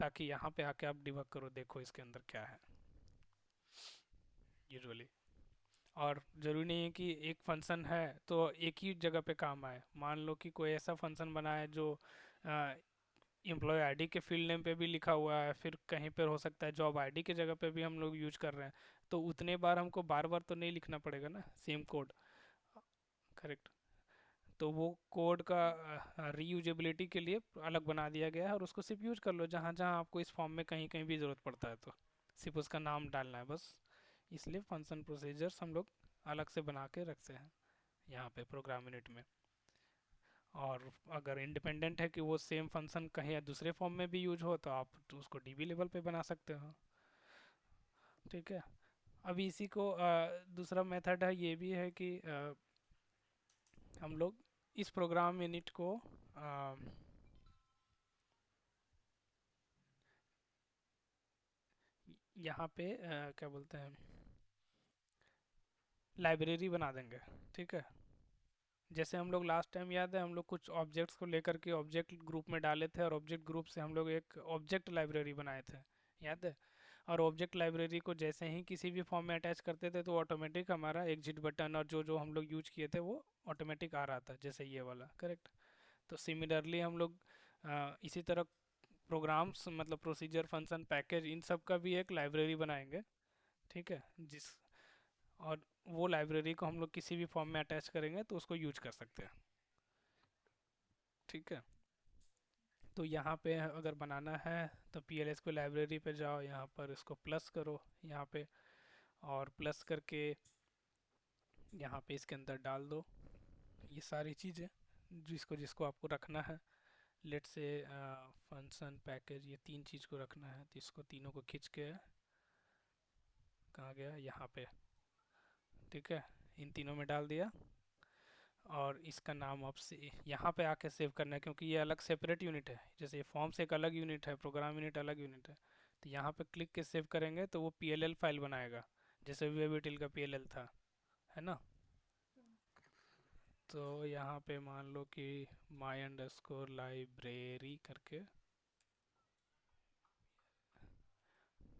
ताकि यहाँ पे आके आप डिबग करो, देखो इसके अंदर क्या है यूजुअली। और ज़रूरी नहीं है कि एक फंक्शन है तो एक ही जगह पे काम आए। मान लो कि कोई ऐसा फंक्शन बना है जो एम्प्लॉय आईडी के फील्ड नेम पे भी लिखा हुआ है, फिर कहीं पर हो सकता है जॉब आईडी के जगह पे भी हम लोग यूज कर रहे हैं, तो उतने बार हमको बार बार तो नहीं लिखना पड़ेगा ना सेम कोड। करेक्ट। तो वो कोड का रीयूजेबिलिटी के लिए अलग बना दिया गया है, और उसको सिर्फ यूज कर लो जहाँ जहाँ आपको इस फॉर्म में कहीं कहीं भी ज़रूरत पड़ता है, तो सिर्फ उसका नाम डालना है बस। इसलिए फंक्शन प्रोसीजर्स हम लोग अलग से बना के रखते हैं यहाँ पे प्रोग्राम यूनिट में। और अगर इंडिपेंडेंट है कि वो सेम फंक्शन कहीं या दूसरे फॉर्म में भी यूज हो तो आप तो उसको डीबी लेवल पे बना सकते हो। ठीक है। अभी इसी को दूसरा मेथड है, ये भी है कि हम लोग इस प्रोग्राम यूनिट को यहाँ पे क्या बोलते हैं, लाइब्रेरी बना देंगे। ठीक है। जैसे हम लोग लास्ट टाइम याद है, हम लोग कुछ ऑब्जेक्ट्स को लेकर के ऑब्जेक्ट ग्रुप में डाले थे, और ऑब्जेक्ट ग्रुप से हम लोग एक ऑब्जेक्ट लाइब्रेरी बनाए थे, याद है। और ऑब्जेक्ट लाइब्रेरी को जैसे ही किसी भी फॉर्म में अटैच करते थे तो ऑटोमेटिक हमारा एग्जिट बटन और जो जो हम लोग यूज किए थे वो ऑटोमेटिक आ रहा था, जैसे ये वाला। करेक्ट। तो सिमिलरली हम लोग इसी तरह प्रोग्राम्स मतलब प्रोसीजर फंक्शन पैकेज इन सब का भी एक लाइब्रेरी बनाएंगे। ठीक है। जिस और वो लाइब्रेरी को हम लोग किसी भी फॉर्म में अटैच करेंगे तो उसको यूज कर सकते हैं। ठीक है। तो यहाँ पे अगर बनाना है तो पी एल एस को लाइब्रेरी पे जाओ, यहाँ पर इसको प्लस करो यहाँ पे, और प्लस करके यहाँ पे इसके अंदर डाल दो ये सारी चीज़ें जिसको जिसको आपको रखना है। लेट से फंक्शन पैकेज ये तीन चीज़ को रखना है, तो इसको तीनों को खींच के कहाँ गया, यहाँ पे। ठीक है। इन तीनों में डाल दिया, और इसका नाम अब से यहाँ पे आके सेव करना है, क्योंकि ये अलग सेपरेट यूनिट है। जैसे फॉर्म से एक अलग यूनिट है, प्रोग्राम यूनिट अलग यूनिट है। तो यहाँ पे क्लिक के सेव करेंगे तो वो पीएलएल फाइल बनाएगा, जैसे वेबिटिल का पीएलएल था, है ना। तो यहाँ पे मान लो कि माई अंडरस्कोर लाइब्रेरी करके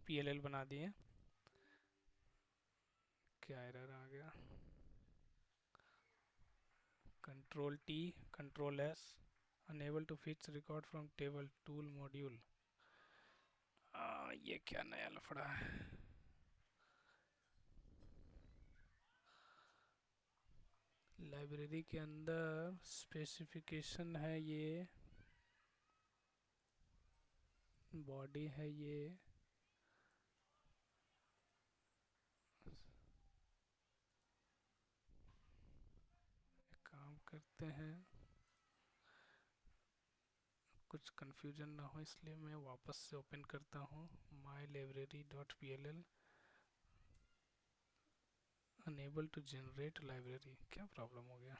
पीएलएल बना दिए। क्या एरर आ गया? Control T, control S, unable to fetch record from table tool module. ये क्या नया लफड़ा है? लाइब्रेरी के अंदर स्पेसिफिकेशन है, ये बॉडी है, ये काम करते हैं। कुछ कंफ्यूजन ना हो इसलिए मैं वापस से ओपन करता हूँ। My library dot P L L, unable to generate library, क्या प्रॉब्लम हो गया?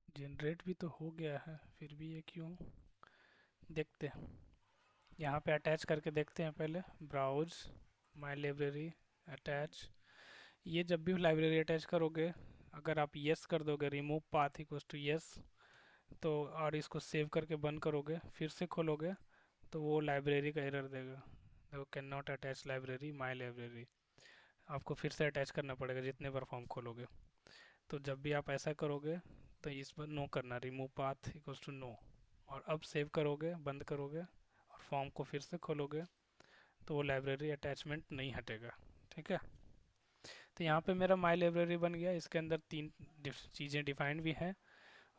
जनरेट भी तो हो गया है, फिर भी ये क्यों? देखते हैं, यहाँ पे अटैच करके देखते हैं पहले। ब्राउज माई लाइब्रेरी, अटैच। ये जब भी लाइब्रेरी अटैच करोगे, अगर आप यस कर दोगे, remove path equals to yes, तो और इसको सेव करके बंद करोगे, फिर से खोलोगे, तो वो लाइब्रेरी का एरर देगा। देखो, can not attach library my library. आपको फिर से अटैच करना पड़ेगा जितने बार फॉर्म खोलोगे। तो जब भी आप ऐसा करोगे, तो इस पर नो करना, remove path equals to no. और अब सेव करोगे, बंद करोगे और फॉर्म को फिर से खोलोगे, तो वो लाइब्रेरी अटैचमेंट नहीं हटेगा। ठीक है? तो यहाँ पे मेरा माई लाइब्रेरी बन गया। इसके अंदर तीन चीज़ें डिफाइंड भी हैं,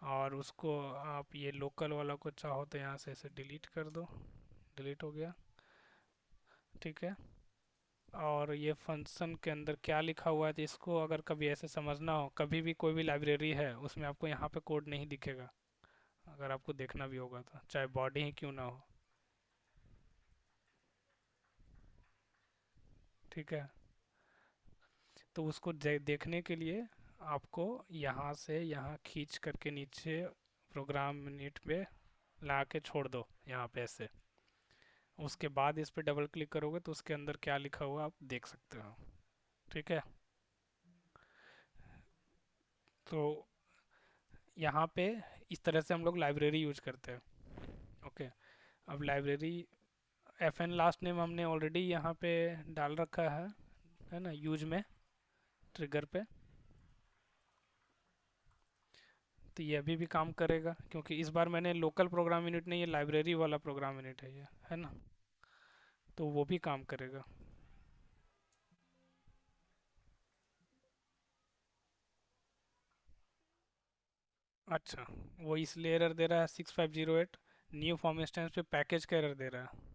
और उसको आप ये लोकल वाला को चाहो तो यहाँ से इसे डिलीट कर दो। डिलीट हो गया। ठीक है? और ये फंक्शन के अंदर क्या लिखा हुआ है, तो इसको अगर कभी ऐसे समझना हो, कभी भी कोई भी लाइब्रेरी है उसमें आपको यहाँ पे कोड नहीं दिखेगा, अगर आपको देखना भी होगा तो, चाहे बॉडी ही क्यों ना हो। ठीक है? तो उसको देखने के लिए आपको यहाँ से यहाँ खींच करके नीचे प्रोग्राम मिनट पे ला के छोड़ दो, यहाँ पे ऐसे। उसके बाद इस पे डबल क्लिक करोगे तो उसके अंदर क्या लिखा हुआ आप देख सकते हो। ठीक है? तो यहाँ पे इस तरह से हम लोग लाइब्रेरी यूज करते हैं। ओके। अब library F N last name हमने ऑलरेडी यहाँ पे डाल रखा है ना, यूज में, ट्रिगर पे। तो ये अभी भी काम करेगा, क्योंकि इस बार मैंने लोकल प्रोग्राम यूनिट नहीं, ये लाइब्रेरी वाला प्रोग्राम यूनिट है ये, है ना? तो वो भी काम करेगा। अच्छा, वो इसलिए एरर दे रहा है 6508, न्यू फॉर्म इंस्टेंस पे पैकेज का एरर दे रहा है।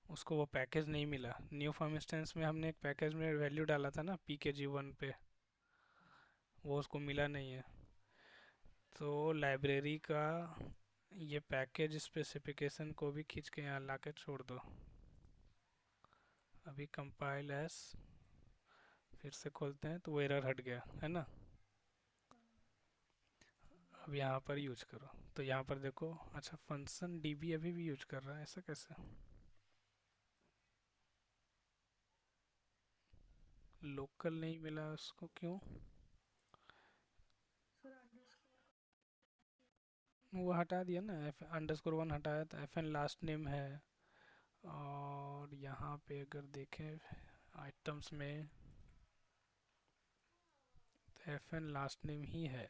उसको वो पैकेज नहीं मिला। न्यू फॉर्म इंस्टेंस में हमने एक पैकेज में वैल्यू डाला था ना, पी के जी वन पे, वो उसको मिला नहीं है। तो लाइब्रेरी का ये पैकेज स्पेसिफिकेशन को भी खींच के यहाँ ला के छोड़ दो। अभी कंपाइल एस, फिर से खोलते हैं तो वो एरर हट गया, है ना? अब यहाँ पर यूज करो, तो यहाँ पर देखो, अच्छा फंक्शन डीबी अभी भी यूज कर रहा है, ऐसा कैसे? लोकल नहीं मिला उसको, क्यों? वो हटा दिया ना, एफ अंडरस्कोर वन हटाया, तो एफ एन लास्ट नेम है। और यहाँ पे अगर देखें आइटम्स में, तो एफ एन लास्ट नेम ही है,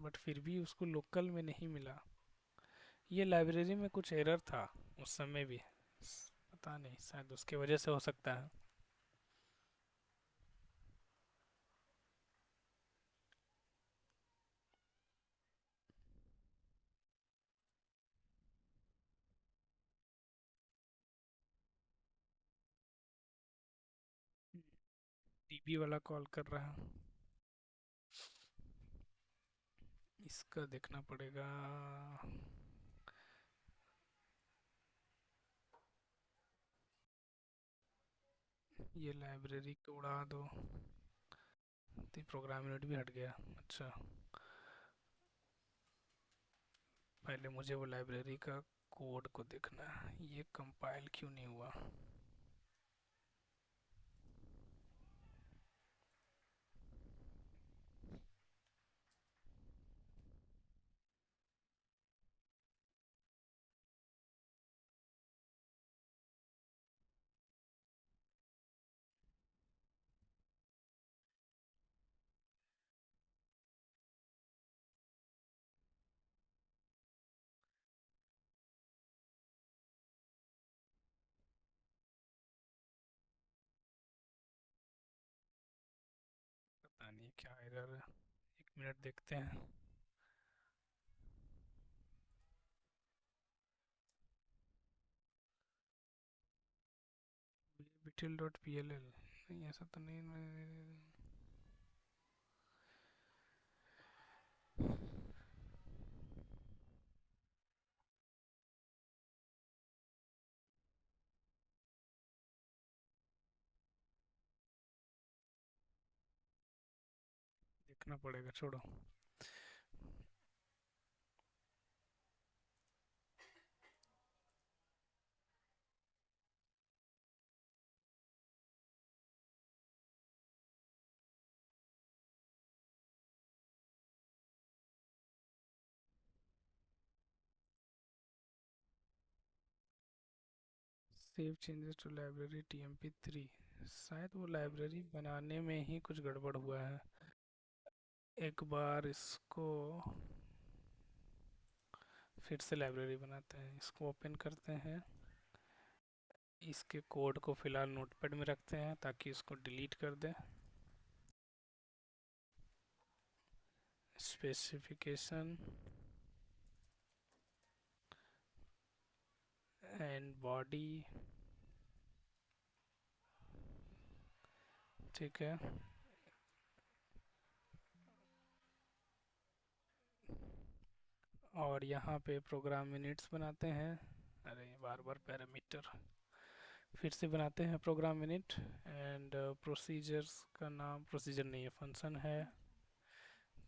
बट फिर भी उसको लोकल में नहीं मिला। ये लाइब्रेरी में कुछ एरर था उस समय भी, पता नहीं, शायद उसके वजह से हो सकता है। डीबी वाला कॉल कर रहा है, इसका देखना पड़ेगा। ये लाइब्रेरी को उड़ा दो, तो प्रोग्राम यूनिट भी हट गया। अच्छा, पहले मुझे वो लाइब्रेरी का कोड को देखना है, ये कंपाइल क्यों नहीं हुआ? क्या एरर है, एक मिनट देखते हैं। bitil.pll नहीं, ऐसा तो नहीं। देखना पड़ेगा, छोड़ो। Save changes to library tmp3, शायद वो लाइब्रेरी बनाने में ही कुछ गड़बड़ हुआ है। एक बार इसको फिर से लाइब्रेरी बनाते हैं, इसको ओपन करते हैं। इसके कोड को फिलहाल नोटपैड में रखते हैं ताकि इसको डिलीट कर दें। स्पेसिफिकेशन एंड बॉडी, ठीक है। और यहाँ पे प्रोग्राम मिनट्स बनाते हैं। अरे बार बार पैरामीटर, फिर से बनाते हैं प्रोग्राम मिनट। एंड प्रोसीजर्स का नाम, प्रोसीजर नहीं है, फंक्शन है,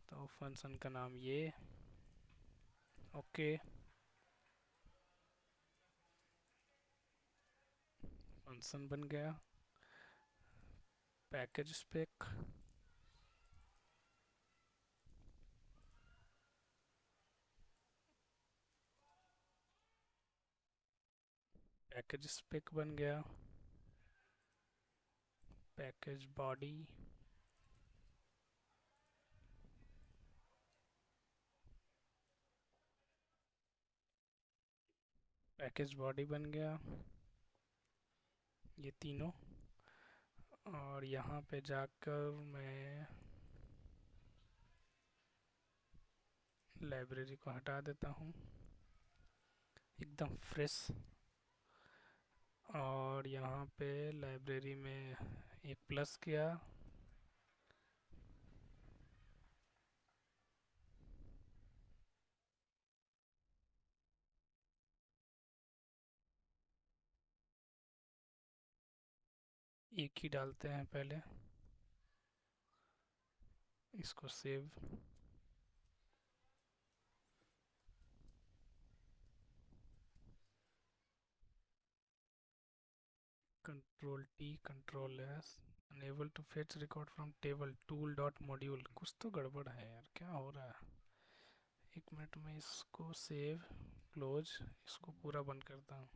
तो फंक्शन का नाम ये। ओके, फंक्शन बन गया। पैकेज स्पेक, पैकेज स्पेक बन गया। पैकेज बॉडी, पैकेज बॉडी बन गया, ये तीनों। और यहाँ पे जाकर मैं लाइब्रेरी को हटा देता हूँ, एकदम फ्रेश। और यहाँ पे लाइब्रेरी में एक प्लस किया, एक ही डालते हैं पहले, इसको save. Control T, control S, unable to fetch record from table tool dot module. कुछ तो गड़बड़ है यार, क्या हो रहा है। एक मिनट में इसको सेव, क्लोज, इसको पूरा बंद करता हूँ।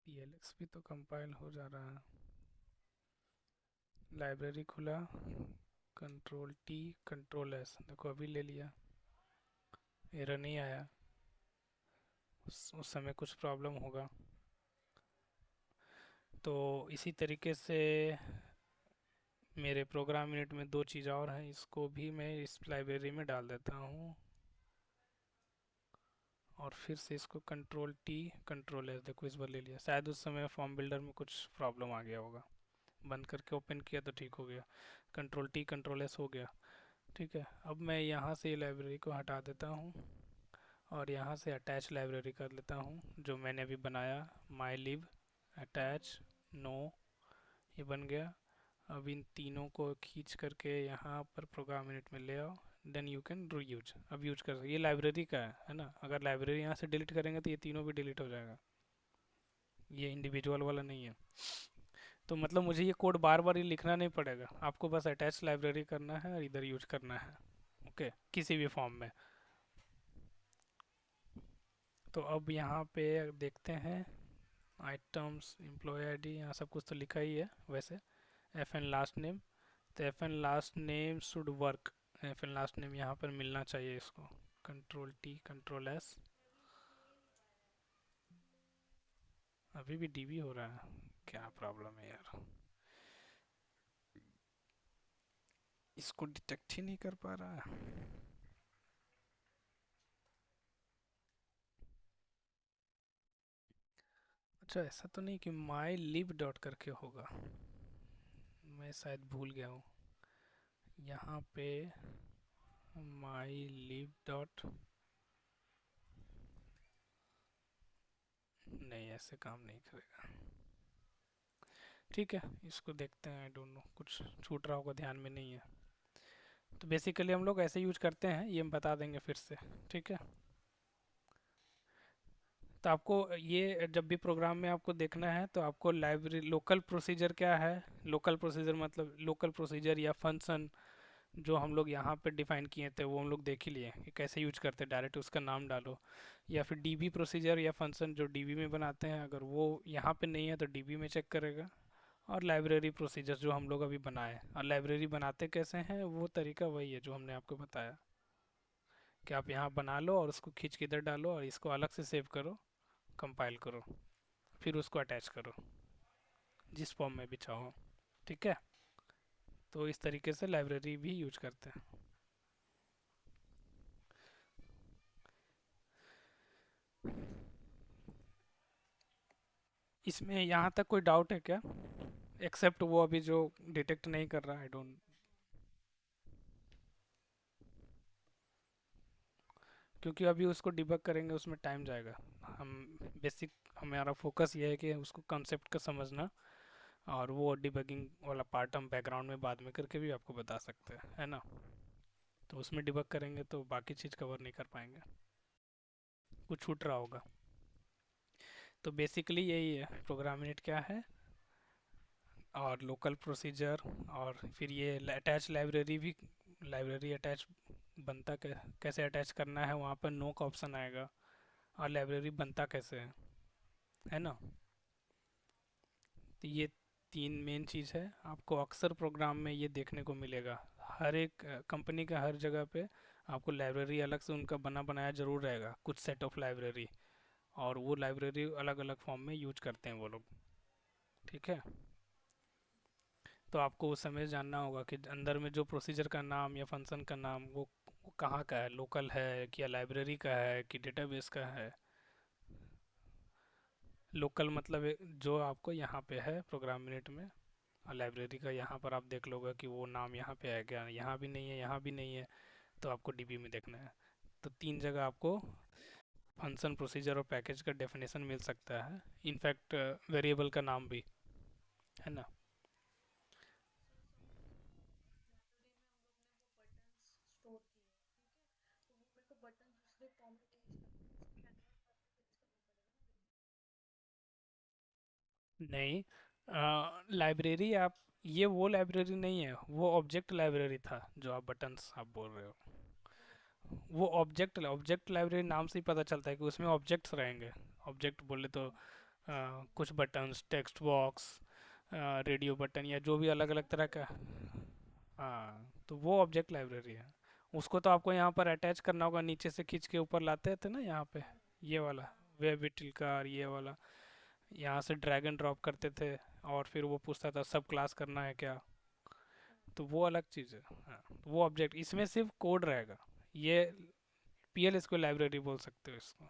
plx भी तो कंपाइल हो जा रहा है। लाइब्रेरी खुला, कंट्रोल टी, कंट्रोल एस, देखो अभी ले लिया, एरर नहीं आया। उस समय कुछ प्रॉब्लम होगा। तो इसी तरीके से मेरे प्रोग्राम यूनिट में दो चीज़ और हैं, इसको भी मैं इस लाइब्रेरी में डाल देता हूँ। और फिर से इसको कंट्रोल टी, कंट्रोल एस, देखो इस बार ले लिया। शायद उस समय फॉर्म बिल्डर में कुछ प्रॉब्लम आ गया होगा, बंद करके ओपन किया तो ठीक हो गया। कंट्रोल टी, कंट्रोल एस हो गया, ठीक है। अब मैं यहाँ से लाइब्रेरी को हटा देता हूँ और यहाँ से अटैच लाइब्रेरी कर लेता हूँ जो मैंने अभी बनाया, माई लिव अटैच नो, ये बन गया। अब इन तीनों को खींच करके यहाँ पर प्रोग्राम यूनिट में ले आओ, देन यू कैन रू यूज। अब यूज कर, ये लाइब्रेरी का है ना, अगर लाइब्रेरी यहाँ से डिलीट करेंगे तो ये तीनों भी डिलीट हो जाएगा, ये इंडिविजुअल वाला नहीं है। तो मतलब मुझे ये कोड बार बार ये लिखना नहीं पड़ेगा, आपको बस अटैच लाइब्रेरी करना है और इधर यूज करना है। ओके, किसी भी फॉर्म में। तो अब यहाँ पे देखते हैं आइटम्स एम्प्लॉय आईडी, यहाँ सब कुछ तो लिखा ही है वैसे। एफ एन लास्ट नेम, तो F N last name should work, F N last name यहाँ पर मिलना चाहिए इसको। कंट्रोल टी कंट्रोल एस, अभी भी डीबी हो रहा है, क्या प्रॉब्लम है यार, इसको डिटेक्ट ही नहीं कर पा रहा है। अच्छा ऐसा तो नहीं कि माई लिव डॉट करके होगा, मैं शायद भूल गया हूँ। यहाँ पे माई लिव डॉट, नहीं ऐसे काम नहीं करेगा। ठीक है, इसको देखते हैं, आई डोंट नो कुछ छूट रहा होगा, ध्यान में नहीं है। तो बेसिकली हम लोग ऐसे यूज करते हैं, ये हम बता देंगे फिर से। ठीक है, तो आपको ये जब भी प्रोग्राम में आपको देखना है तो आपको लाइब्रेरी लोकल प्रोसीजर क्या है, लोकल प्रोसीजर मतलब लोकल प्रोसीजर या फंक्शन जो हम लोग यहाँ पे डिफाइन किए थे वो हम लोग देख ही लिए कि कैसे यूज करते हैं, डायरेक्ट उसका नाम डालो। या फिर डीबी प्रोसीजर या फंक्शन जो डीबी में बनाते हैं, अगर वो यहाँ पे नहीं है तो डीबी में चेक करेगा। और लाइब्रेरी प्रोसीजर जो हम लोग अभी बनाए, और लाइब्रेरी बनाते कैसे हैं वो तरीका वही है जो हमने आपको बताया, कि आप यहाँ बना लो और उसको खींच के इधर डालो और इसको अलग से सेव करो, कंपाइल करो, फिर उसको अटैच करो जिस फॉर्म में भी चाहो। ठीक है, तो इस तरीके से लाइब्रेरी भी यूज करते हैं। इसमें यहाँ तक कोई डाउट है क्या, एक्सेप्ट वो अभी जो डिटेक्ट नहीं कर रहा, आई डोंट। क्योंकि अभी उसको डिबग करेंगे उसमें टाइम जाएगा। हम बेसिक, हमारा फोकस ये है कि उसको कंसेप्ट का समझना, और वो डिबगिंग वाला पार्ट हम बैकग्राउंड में बाद में करके भी आपको बता सकते हैं, है ना। तो उसमें डिबग करेंगे तो बाकी चीज़ कवर नहीं कर पाएंगे, कुछ छूट रहा होगा। तो बेसिकली यही है, प्रोग्राम यूनिट क्या है और लोकल प्रोसीजर, और फिर ये अटैच लाइब्रेरी भी, लाइब्रेरी अटैच बनता कैसे अटैच करना है, वहाँ पर नो का ऑप्शन आएगा। और लाइब्रेरी बनता कैसे है ना। तो ये तीन मेन चीज़ है, आपको अक्सर प्रोग्राम में ये देखने को मिलेगा। हर एक कंपनी का हर जगह पे आपको लाइब्रेरी अलग से उनका बना बनाया जरूर रहेगा, कुछ सेट ऑफ लाइब्रेरी, और वो लाइब्रेरी अलग अलग फॉर्म में यूज करते हैं वो लोग। ठीक है, तो आपको उस समय जानना होगा कि अंदर में जो प्रोसीजर का नाम या फंक्शन का नाम वो कहाँ का है, लोकल है कि या लाइब्रेरी का है कि डेटाबेस का है। लोकल मतलब जो आपको यहाँ पे है प्रोग्राम मिनट में, और लाइब्रेरी का यहाँ पर आप देख लोगे कि वो नाम यहाँ पे है क्या, यहाँ भी नहीं है, यहाँ भी नहीं है, तो आपको डीबी में देखना है। तो तीन जगह आपको फंक्शन प्रोसीजर और पैकेज का डेफिनेशन मिल सकता है, इनफैक्ट वेरिएबल का नाम भी, है ना। नहीं, लाइब्रेरी आप, ये वो लाइब्रेरी नहीं है, वो ऑब्जेक्ट लाइब्रेरी था जो आप बटन्स आप बोल रहे हो। वो ऑब्जेक्ट लाइब्रेरी नाम से ही पता चलता है कि उसमें ऑब्जेक्ट्स रहेंगे। ऑब्जेक्ट बोले तो कुछ buttons, text box, radio button, या जो भी अलग अलग तरह का। हाँ, तो वो ऑब्जेक्ट लाइब्रेरी है। उसको तो आपको यहाँ पर अटैच करना होगा, नीचे से खींच के ऊपर लाते थे ना यहाँ पे, ये वाला वेब विटिल का, और ये वाला यहाँ से ड्रैग एंड ड्रॉप करते थे, और फिर वो पूछता था सब क्लास करना है क्या, तो वो अलग चीज़ है। हाँ, तो वो ऑब्जेक्ट, इसमें सिर्फ कोड रहेगा। ये पीएल इसको लाइब्रेरी बोल सकते हो इसको।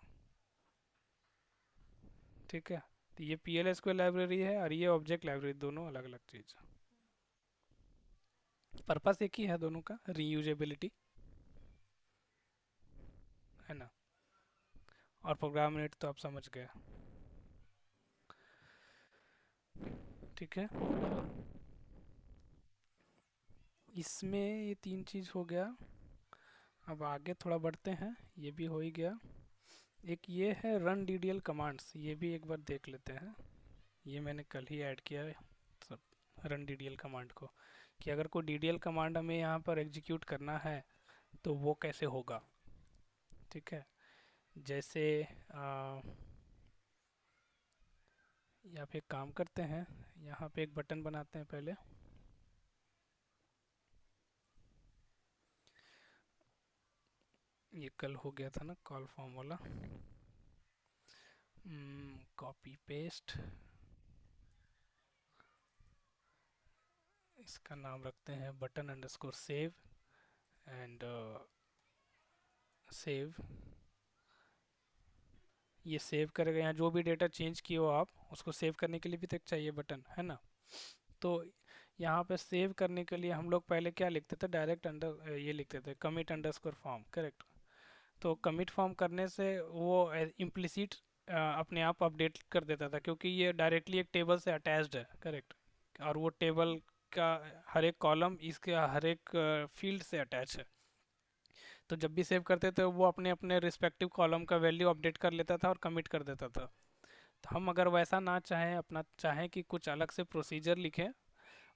ठीक है, तो ये पीएल एसक्यूएल लाइब्रेरी है और ये ऑब्जेक्ट लाइब्रेरी, दोनों अलग अलग चीज़ है। पर्पस एक ही है दोनों का, रीयूजेबिलिटी, है ना। और प्रोग्राम यूनिट तो आप समझ गए। ठीक है, इसमें ये तीन चीज़ हो गया। अब आगे थोड़ा बढ़ते हैं, ये भी हो ही गया। एक ये है रन डीडीएल कमांड्स, ये भी एक बार देख लेते हैं। ये मैंने कल ही ऐड किया है सब, रन डीडीएल कमांड को, कि अगर कोई डीडीएल कमांड हमें यहाँ पर एग्जीक्यूट करना है तो वो कैसे होगा। ठीक है, जैसे आ, यहाँ पे एक काम करते हैं, यहाँ पे एक बटन बनाते हैं पहले। ये कल हो गया था ना कॉल फॉर्म वाला। कॉपी पेस्ट, इसका नाम रखते हैं button underscore save and save. ये सेव करेगा, यहाँ जो भी डेटा चेंज किए हो आप उसको सेव करने के लिए भी तो एक चाहिए बटन, है ना। तो यहाँ पे सेव करने के लिए हम लोग पहले क्या लिखते थे, डायरेक्ट अंडर ये लिखते थे कमिट अंडरस्कोर फॉर्म, करेक्ट। तो कमिट फॉर्म करने से वो इम्प्लिसिट अपने आप अपडेट कर देता था, क्योंकि ये डायरेक्टली एक टेबल से अटैच्ड है, करेक्ट। और वो टेबल का हर एक कॉलम इसके हर एक फील्ड से अटैच है। तो जब भी सेव करते थे वो अपने अपने रिस्पेक्टिव कॉलम का वैल्यू अपडेट कर लेता था और कमिट कर देता था। तो हम अगर वैसा ना चाहें, अपना चाहें कि कुछ अलग से प्रोसीजर लिखें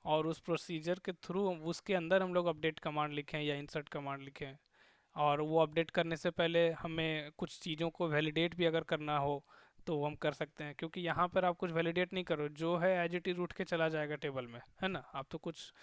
और उस प्रोसीजर के थ्रू उसके अंदर हम लोग अपडेट कमांड लिखें या इंसर्ट कमांड लिखें, और वो अपडेट करने से पहले हमें कुछ चीज़ों को वैलिडेट भी अगर करना हो तो वो हम कर सकते हैं। क्योंकि यहाँ पर आप कुछ वैलिडेट नहीं करो, जो है एज इट इज उठ के चला जाएगा टेबल में, है ना। आप तो कुछ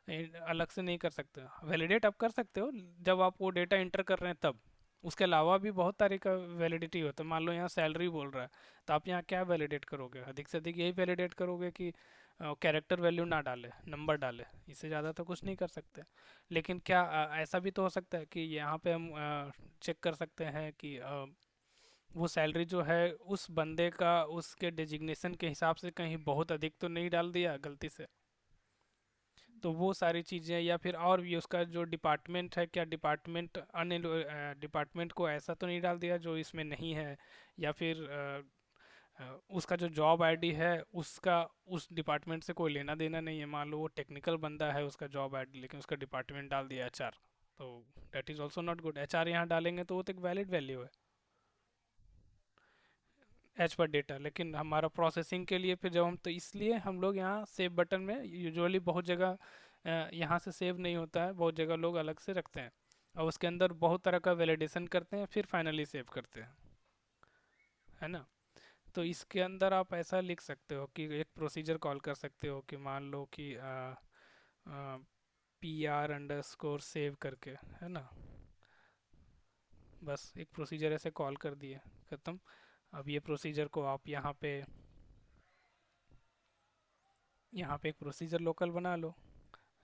अलग से नहीं कर सकते हो। वैलिडेट आप कर सकते हो जब आप वो डेटा इंटर कर रहे हैं तब। उसके अलावा भी बहुत तरीका वैलिडिटी होता है। मान लो यहाँ सैलरी बोल रहा है, तो आप यहाँ क्या वैलिडेट करोगे, अधिक से अधिक यही वैलिडेट करोगे कि कैरेक्टर वैल्यू ना डाले, नंबर डाले, इससे ज़्यादा तो कुछ नहीं कर सकते। लेकिन क्या ऐसा भी तो हो सकता है कि यहाँ पे हम चेक कर सकते हैं कि वो सैलरी जो है उस बंदे का उसके डेजिग्नेशन के हिसाब से कहीं बहुत अधिक तो नहीं डाल दिया गलती से। तो वो सारी चीज़ें, या फिर और भी उसका जो डिपार्टमेंट है, क्या डिपार्टमेंट अन्य डिपार्टमेंट को ऐसा तो नहीं डाल दिया जो इसमें नहीं है। या फिर उसका जो जॉब आईडी है उसका उस डिपार्टमेंट से कोई लेना देना नहीं है। मान लो वो टेक्निकल बंदा है, उसका जॉब आईडी, लेकिन उसका डिपार्टमेंट डाल दिया एचआर, तो that is also not good. HR यहाँ डालेंगे तो वो तो एक वैलिड वैल्यू है एज पर डेटा, लेकिन हमारा प्रोसेसिंग के लिए फिर जब हम, तो इसलिए हम लोग यहाँ सेव बटन में यूजुअली बहुत जगह यहाँ से सेव नहीं होता है, बहुत जगह लोग अलग से रखते हैं और उसके अंदर बहुत तरह का वैलिडेशन करते हैं फिर फाइनली सेव करते हैं, है ना। तो इसके अंदर आप ऐसा लिख सकते हो कि एक प्रोसीजर कॉल कर सकते हो कि मान लो कि PR_सेव करके, है ना। बस एक प्रोसीजर ऐसे कॉल कर दिए, ख़त्म। अब ये प्रोसीजर को आप यहाँ पे एक प्रोसीजर लोकल बना लो,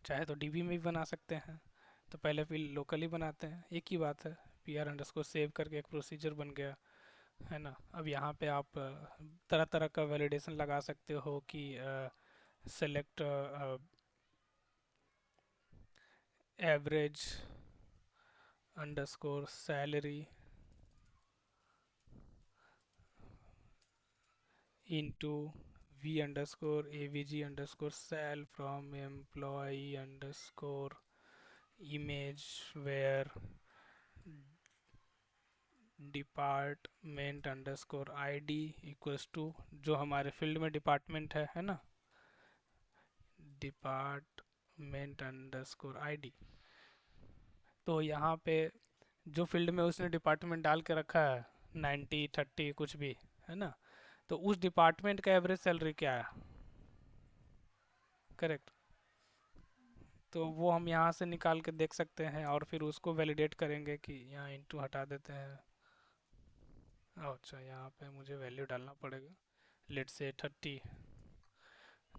चाहे तो डीबी में भी बना सकते हैं। तो पहले फिर लोकली बनाते हैं, एक ही बात है। PR_सेव करके एक प्रोसीजर बन गया, है ना। अब यहाँ पे आप तरह तरह का वैलिडेशन लगा सकते हो कि select average underscore salary into V_AVG_sal from employee_image where department_id equals to, जो हमारे फील्ड में डिपार्टमेंट है ना, department_id। तो यहाँ पे जो फील्ड में उसने डिपार्टमेंट डाल के रखा है, 90 30 कुछ भी, है ना, तो उस डिपार्टमेंट का एवरेज सैलरी क्या है, करेक्ट। तो वो हम यहाँ से निकाल के देख सकते हैं और फिर उसको वैलिडेट करेंगे कि यहाँ इंटू हटा देते हैं। अच्छा, यहाँ पे मुझे वैल्यू डालना पड़ेगा, लेट से 30।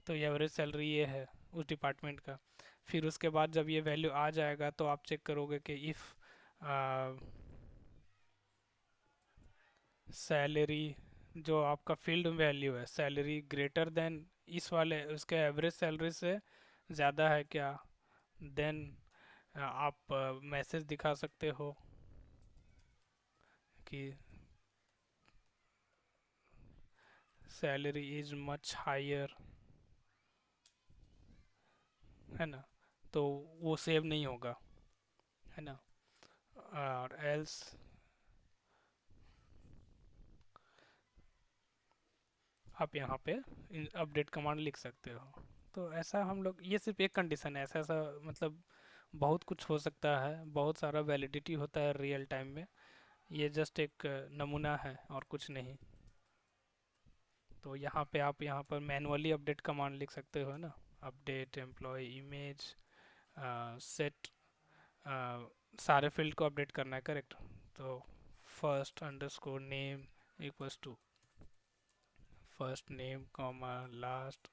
तो ये एवरेज सैलरी ये है उस डिपार्टमेंट का। फिर उसके बाद जब ये वैल्यू आ जाएगा तो आप चेक करोगे कि इफ़ सैलरी, जो आपका फील्ड वैल्यू है, सैलरी ग्रेटर देन इस वाले उसके एवरेज सैलरी से ज़्यादा है क्या, देन आप मैसेज दिखा सकते हो कि सैलरी इज मच हायर, है ना। तो वो सेव नहीं होगा, है ना। और एल्स आप यहाँ पे अपडेट कमांड लिख सकते हो। तो ऐसा हम लोग, ये सिर्फ एक कंडीशन है, ऐसा ऐसा मतलब बहुत कुछ हो सकता है, बहुत सारा वैलिडिटी होता है रियल टाइम में। ये जस्ट एक नमूना है और कुछ नहीं। तो यहाँ पे आप यहाँ पर मैनुअली अपडेट कमांड लिख सकते हो ना, अपडेट एम्प्लॉय इमेज सेट, सारे फील्ड को अपडेट करना है, करेक्ट। तो first underscore name equals to first name comma last,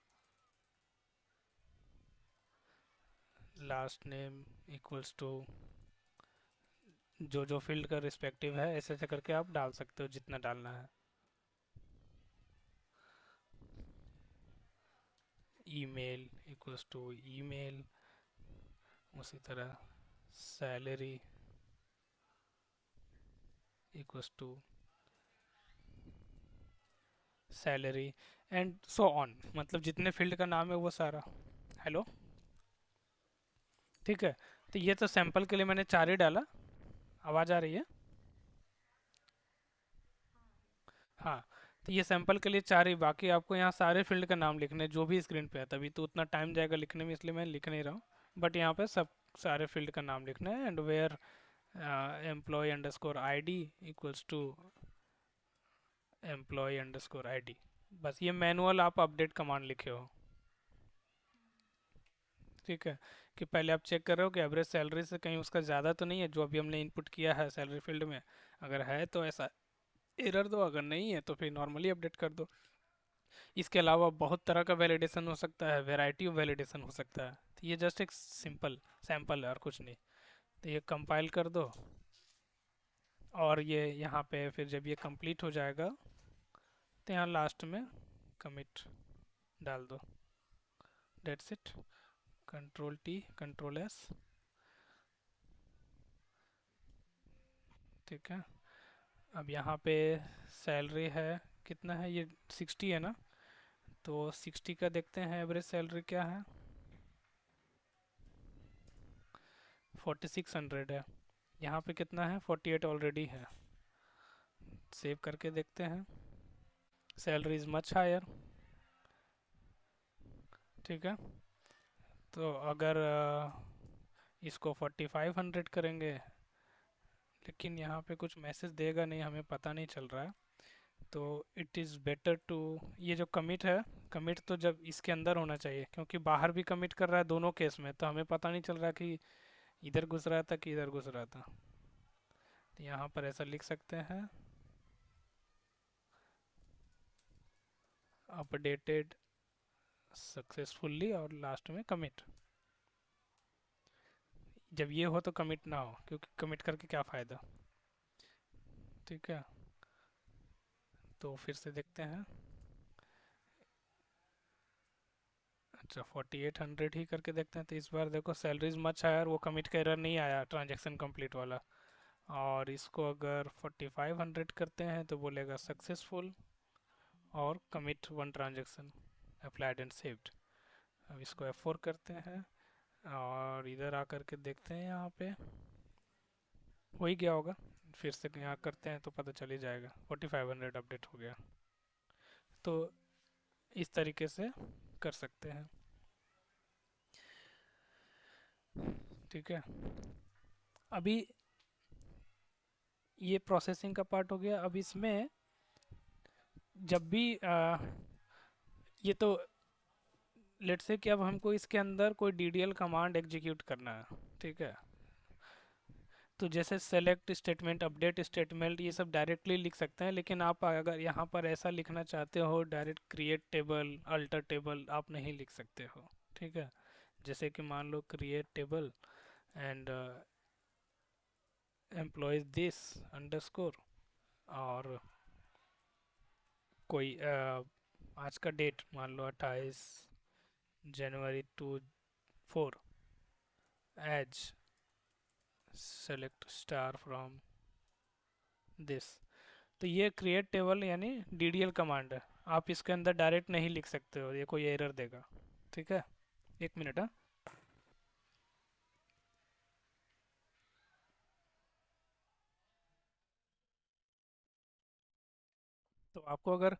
last name equals to जो जो फील्ड का रिस्पेक्टिव है, ऐसे ऐसे करके आप डाल सकते हो जितना डालना है। ईमेल इक्वल्स टू ईमेल, उसी तरह salary equals to salary, and so on, मतलब जितने फील्ड का नाम है वो सारा। हेलो, ठीक है। तो ये तो सैंपल के लिए मैंने चार ही डाला। आवाज़ आ रही है? हाँ। तो ये सैंपल के लिए चार ही, बाकी आपको यहाँ सारे फील्ड का नाम लिखने हैं जो भी स्क्रीन पे है, तभी तो उतना टाइम जाएगा लिखने में, इसलिए मैं लिख नहीं रहा हूँ। बट यहाँ पे सब सारे फील्ड का नाम लिखना है, and where employee underscore I D equals to employee underscore I D. बस ये मैनुअल आप अपडेट कमांड लिखे हो, ठीक है। कि पहले आप चेक कर रहे हो कि एवरेज सैलरी से कहीं उसका ज़्यादा तो नहीं है जो अभी हमने इनपुट किया है सैलरी फील्ड में। अगर है तो ऐसा एरर दो, अगर नहीं है तो फिर नॉर्मली अपडेट कर दो। इसके अलावा बहुत तरह का वैलिडेशन हो सकता है, वैरायटी ऑफ वैलिडेशन हो सकता है। तो ये जस्ट एक सिंपल सैंपल है और कुछ नहीं। तो ये कंपाइल कर दो, और ये यहाँ पे फिर जब ये कंप्लीट हो जाएगा तो यहाँ लास्ट में कमिट डाल दो, that's it. Control T control S, ठीक है। अब यहाँ पे सैलरी है, कितना है ये, 60 है ना। तो 60 का देखते हैं एवरेज सैलरी क्या है, 4600 है। यहाँ पे कितना है, 48 ऑलरेडी है। सेव करके देखते हैं, सैलरी इज़ मच हायर, ठीक है। तो अगर इसको 4500 करेंगे, लेकिन यहाँ पे कुछ मैसेज देगा नहीं, हमें पता नहीं चल रहा है। तो इट इज़ बेटर टू, ये जो कमिट है, कमिट तो जब इसके अंदर होना चाहिए, क्योंकि बाहर भी कमिट कर रहा है दोनों केस में, तो हमें पता नहीं चल रहा कि इधर घुस रहा था कि इधर घुस रहा था। तो यहाँ पर ऐसा लिख सकते हैं, अपडेटेड सक्सेसफुली, और लास्ट में कमिट। जब ये हो तो कमिट ना हो, क्योंकि कमिट करके क्या फ़ायदा, ठीक है। तो फिर से देखते हैं, अच्छा 4800 ही करके देखते हैं। तो इस बार देखो सैलरीज मच हायर, वो कमिट का एरर नहीं आया ट्रांजैक्शन कंप्लीट वाला। और इसको अगर 4500 करते हैं तो बोलेगा सक्सेसफुल और commit one transaction applied and saved. अब इसको F4 करते हैं और इधर आकर के देखते हैं, यहाँ पे हो ही गया होगा। फिर से यहाँ करते हैं तो पता चल ही जाएगा, 4500 अपडेट हो गया। तो इस तरीके से कर सकते हैं, ठीक है। अभी ये प्रोसेसिंग का पार्ट हो गया। अब इसमें जब भी ये तो लेट से कि अब हमको इसके अंदर कोई DDL कमांड एग्जीक्यूट करना है, ठीक है। तो जैसे सेलेक्ट स्टेटमेंट, अपडेट स्टेटमेंट, ये सब डायरेक्टली लिख सकते हैं, लेकिन आप अगर यहाँ पर ऐसा लिखना चाहते हो direct create table alter table, आप नहीं लिख सकते हो, ठीक है। जैसे कि मान लो create table and employees this underscore, और कोई आज का डेट मान लो 28 जनवरी 24, as select star from this. तो ये क्रिएट टेबल यानी DDL कमांड है, आप इसके अंदर डायरेक्ट नहीं लिख सकते हो, ये कोई एरर देगा, ठीक है। एक मिनट, हाँ। तो आपको अगर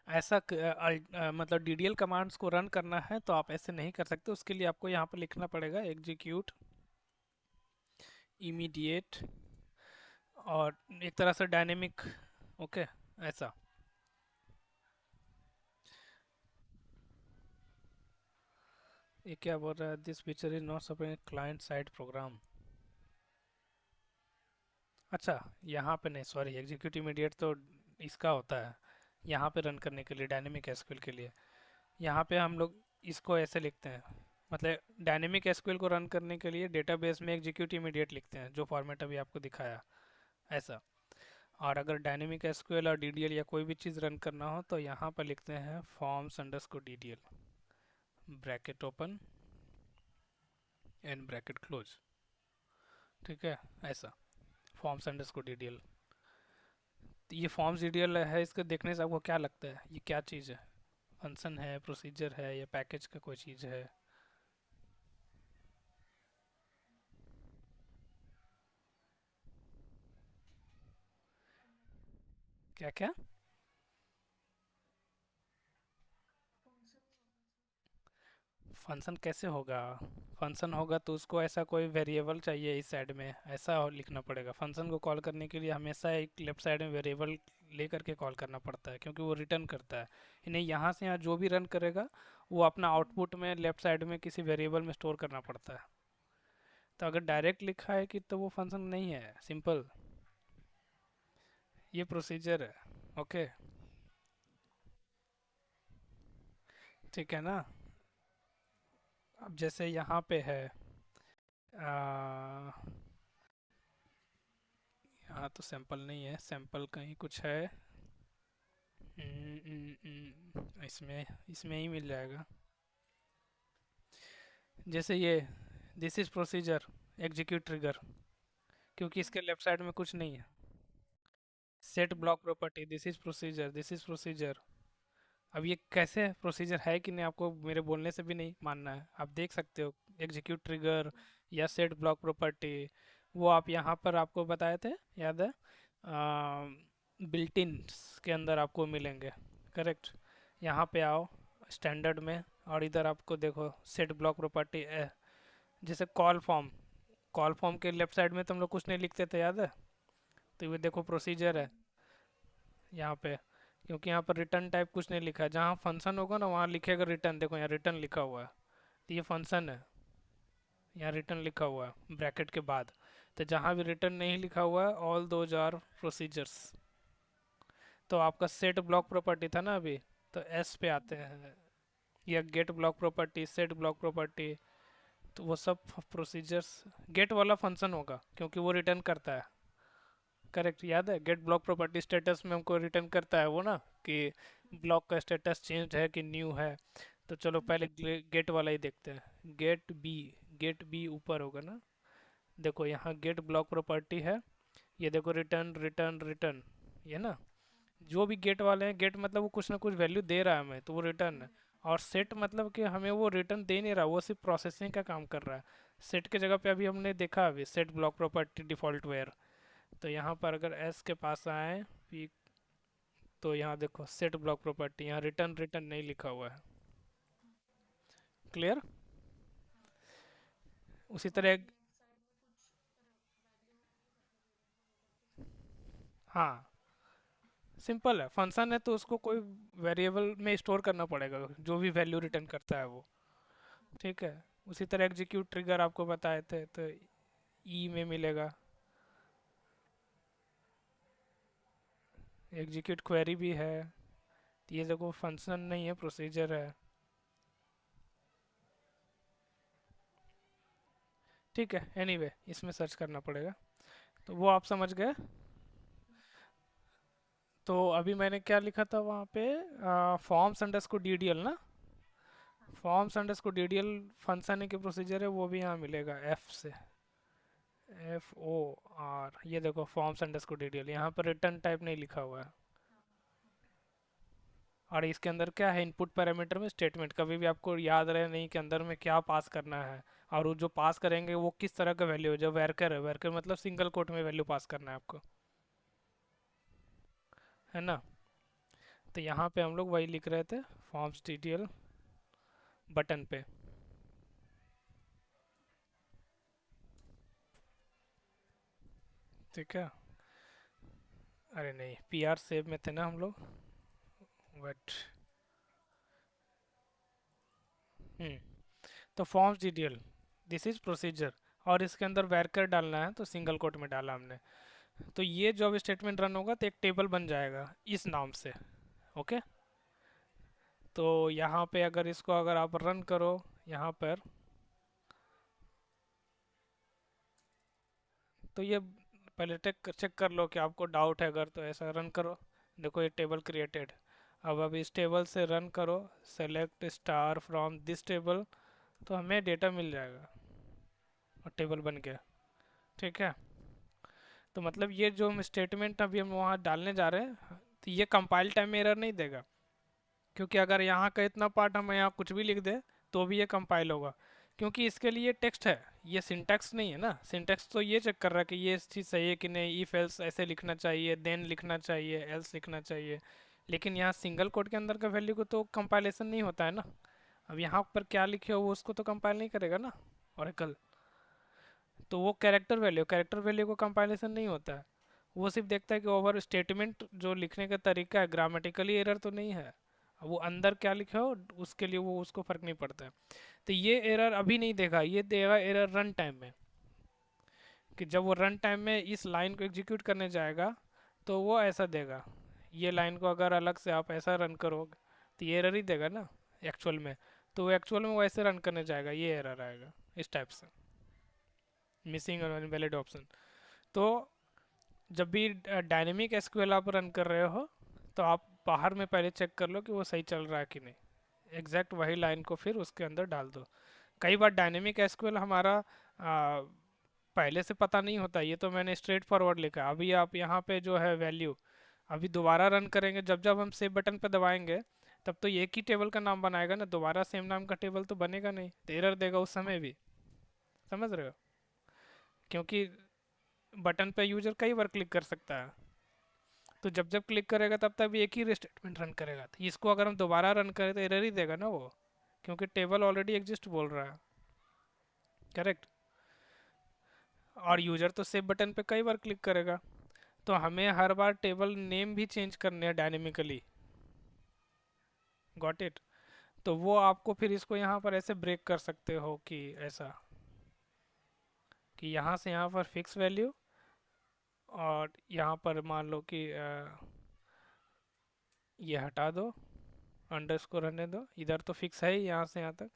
ऐसा मतलब DDL कमांड्स को रन करना है तो आप ऐसे नहीं कर सकते, उसके लिए आपको यहाँ पर लिखना पड़ेगा एग्जीक्यूट इमीडिएट और एक तरह से डायनेमिक। ओके, ऐसा। ये क्या बोल रहा है, this feature is not supported client side program. अच्छा, यहाँ पे नहीं, सॉरी, एग्जीक्यूटिव इमीडिएट तो इसका होता है यहाँ पे रन करने के लिए, डायनेमिक एसक्यूएल के लिए। यहाँ पे हम लोग इसको ऐसे लिखते हैं, मतलब डायनेमिक एसक्यूएल को रन करने के लिए डेटाबेस में एग्जीक्यूटिव इमीडिएट लिखते हैं, जो फॉर्मेट अभी आपको दिखाया, ऐसा। और अगर डायनेमिक एसक्यूएल और डीडीएल या कोई भी चीज़ रन करना हो तो यहाँ पर लिखते हैं forms underscore DDL, bracket open and bracket close. ठीक है, ऐसा, फॉर्म्स अंडरस्कोर डीडीएल। ये फॉर्म्स डीडीएल है, इसको देखने से आपको क्या लगता है, ये क्या चीज़ है? फंक्शन है, प्रोसीजर है, या पैकेज का कोई चीज़ है? क्या क्या? फंक्शन कैसे होगा? फंक्शन होगा तो उसको ऐसा कोई वेरिएबल चाहिए इस साइड में, ऐसा लिखना पड़ेगा। फंक्शन को कॉल करने के लिए हमेशा एक लेफ्ट साइड में वेरिएबल लेकर के कॉल करना पड़ता है, क्योंकि वो रिटर्न करता है। इन्हें यहाँ से यहाँ जो भी रन करेगा वो अपना आउटपुट में लेफ्ट साइड में किसी वेरिएबल में स्टोर करना पड़ता है। तो अगर डायरेक्ट लिखा है कि, तो वो फंक्शन नहीं है, सिंपल। ये प्रोसीजर है। ओके, ठीक है ना? अब जैसे यहाँ पे है, आ, यहाँ तो सैंपल नहीं है, सैंपल कहीं कुछ है। इसमें इसमें ही मिल जाएगा। जैसे ये, this is procedure execute trigger, क्योंकि इसके लेफ्ट साइड में कुछ नहीं है। Set block property, this is procedure, this is procedure. अब ये कैसे प्रोसीजर है कि नहीं, आपको मेरे बोलने से भी नहीं मानना है, आप देख सकते हो। एग्जीक्यूट ट्रिगर या सेट ब्लॉक प्रॉपर्टी, वो आप यहाँ पर आपको बताए थे, याद है? बिल्ट इन के अंदर आपको मिलेंगे, करेक्ट। यहाँ पे आओ स्टैंडर्ड में, और इधर आपको देखो सेट ब्लॉक प्रॉपर्टी। जैसे कॉल फॉर्म के लेफ्ट साइड में तुम लोग कुछ नहीं लिखते थे, याद है? तो ये देखो प्रोसीजर है यहाँ पे, क्योंकि यहाँ पर रिटर्न टाइप कुछ नहीं लिखा है। जहाँ फंक्शन होगा ना वहाँ लिखेगा रिटर्न, देखो यहाँ रिटर्न लिखा हुआ है, तो ये फंक्शन है। यहाँ रिटर्न लिखा हुआ है ब्रैकेट के बाद। तो जहाँ भी रिटर्न नहीं लिखा हुआ है, ऑल दोज आर प्रोसीजर्स। तो आपका सेट ब्लॉक प्रॉपर्टी था ना अभी, तो एस पे आते हैं, या get block property, set block property, तो वो सब प्रोसीजर्स। गेट वाला फंक्शन होगा क्योंकि वो रिटर्न करता है, करेक्ट, याद है? गेट ब्लॉक प्रॉपर्टी स्टेटस में हमको रिटर्न करता है वो ना, कि ब्लॉक का स्टेटस चेंज है कि न्यू है। तो चलो पहले गेट वाला ही देखते हैं, गेट बी। गेट बी ऊपर होगा ना, देखो यहाँ गेट ब्लॉक प्रॉपर्टी है, ये देखो रिटर्न रिटर्न रिटर्न, ये ना। जो भी गेट वाले हैं, गेट मतलब वो कुछ ना कुछ वैल्यू दे रहा है हमें, तो वो रिटर्न है। और सेट मतलब कि हमें वो रिटर्न दे नहीं रहा, वो सिर्फ प्रोसेसिंग का काम कर रहा है। सेट के जगह पे अभी हमने देखा, अभी set block property default where. तो यहाँ पर अगर एस के पास आए पी, तो यहाँ देखो सेट ब्लॉक प्रॉपर्टी, यहाँ रिटर्न रिटर्न नहीं लिखा हुआ है। क्लियर? उसी तरह हाँ, सिंपल है, फंक्शन है तो उसको कोई वेरिएबल में स्टोर करना पड़ेगा जो भी वैल्यू रिटर्न करता है वो। ठीक है, उसी तरह एग्जीक्यूट ट्रिगर आपको बताए थे, तो ई में मिलेगा। एग्जीक्यूट क्वेरी भी है, तो ये देखो फंक्शन नहीं है, प्रोसीजर है। ठीक है, एनीवे इसमें सर्च करना पड़ेगा। तो वो आप समझ गए। तो अभी मैंने क्या लिखा था वहाँ पे, फॉर्म्स अंडरस्कोर डीडीएल ना, फॉर्म्स अंडरस्कोर डीडीएल फंक्शन है कि प्रोसीजर है, वो भी यहाँ मिलेगा एफ से, FOR। ये देखो फॉर्म्स अंडरस्कोर डीडीएल, यहाँ पर रिटर्न टाइप नहीं लिखा हुआ है। और इसके अंदर क्या है, इनपुट पैरामीटर में स्टेटमेंट, कभी भी आपको याद रहे नहीं कि अंदर में क्या पास करना है। और वो जो पास करेंगे वो किस तरह का वैल्यू है, जो वर्कर है, वर्कर मतलब सिंगल कोट में वैल्यू पास करना है आपको, है ना? तो यहाँ पे हम लोग वही लिख रहे थे, फॉर्म्स डिटेल बटन पे। ठीक है, अरे नहीं, पी आर सेव में थे ना हम लोग। बट तो forms detail, this is procedure, और इसके अंदर वैरकर डालना है तो सिंगल कोट में डाला हमने। तो ये जब स्टेटमेंट रन होगा तो एक टेबल बन जाएगा इस नाम से। ओके। तो यहाँ पे अगर इसको अगर आप रन करो यहाँ पर, तो ये पहले चेक कर लो कि आपको डाउट है, अगर तो ऐसा रन करो। देखो ये टेबल क्रिएटेड। अब इस टेबल से रन करो, select star from this table, तो हमें डेटा मिल जाएगा और टेबल बन गया। ठीक है। तो मतलब ये जो हम स्टेटमेंट अभी हम वहाँ डालने जा रहे हैं, तो ये कंपाइल टाइम में एरर नहीं देगा, क्योंकि अगर यहाँ का इतना पार्ट हम यहाँ कुछ भी लिख दें तो भी ये कंपाइल होगा, क्योंकि इसके लिए टेक्स्ट है, ये सिंटैक्स नहीं है ना। सिंटैक्स तो ये चेक कर रहा है कि ये चीज़ सही है कि नहीं, इफ एल्स ऐसे लिखना चाहिए, देन लिखना चाहिए, एल्स लिखना चाहिए। लेकिन यहाँ सिंगल कोड के अंदर का वैल्यू को तो कंपाइलेशन नहीं होता है ना। अब यहाँ पर क्या लिखे हो वो उसको तो कंपाइल नहीं करेगा ना ओरेकल। तो वो कैरेक्टर वैल्यू को कंपाइलेशन नहीं होता है। वो सिर्फ देखता है कि ओवर स्टेटमेंट जो लिखने का तरीका है, ग्रामेटिकली एरर तो नहीं है। वो अंदर क्या लिखे हो उसके लिए वो उसको फर्क नहीं पड़ता है। तो ये एरर अभी नहीं देगा, ये देगा एरर रन टाइम में, कि जब वो रन टाइम में इस लाइन को एग्जीक्यूट करने जाएगा तो वो ऐसा देगा। ये लाइन को अगर अलग से आप ऐसा रन करोगे तो ये एरर ही देगा ना एक्चुअल में। तो वो एक्चुअल में वो ऐसे रन करने जाएगा, ये एरर आएगा इस टाइप से, मिसिंग और इनवैलिड ऑप्शन। तो जब भी डायनेमिक एसक्यूएल आप रन कर रहे हो तो आप बाहर में पहले चेक कर लो कि वो सही चल रहा है कि नहीं। एग्जैक्ट वही लाइन को फिर उसके अंदर डाल दो। कई बार डायनेमिक एसक्यूएल हमारा पहले से पता नहीं होता, ये तो मैंने स्ट्रेट फॉरवर्ड लिखा। अभी आप यहाँ पे जो है वैल्यू अभी दोबारा रन करेंगे, जब जब हम सेव बटन पे दबाएंगे तब तो एक ही टेबल का नाम बनाएगा ना, दोबारा सेम नाम का टेबल तो बनेगा नहीं, तो एरर देगा उस समय भी। समझ रहे हो? क्योंकि बटन पे यूजर कई बार क्लिक कर सकता है, तो जब जब क्लिक करेगा तब तक भी एक ही स्टेटमेंट रन करेगा। तो इसको अगर हम दोबारा रन करें तो एरर ही देगा ना वो, क्योंकि टेबल ऑलरेडी एग्जिस्ट बोल रहा है। करेक्ट। और यूजर तो सेव बटन पे कई बार क्लिक करेगा, तो हमें हर बार टेबल नेम भी चेंज करने हैं डायनेमिकली। Got it? तो वो आपको फिर इसको यहाँ पर ऐसे ब्रेक कर सकते हो कि ऐसा, कि यहाँ से यहाँ पर फिक्स वैल्यू, और यहाँ पर मान लो कि ये हटा दो, अंडरस्कोर रहने दो, इधर तो फिक्स है ही यहाँ से यहाँ तक,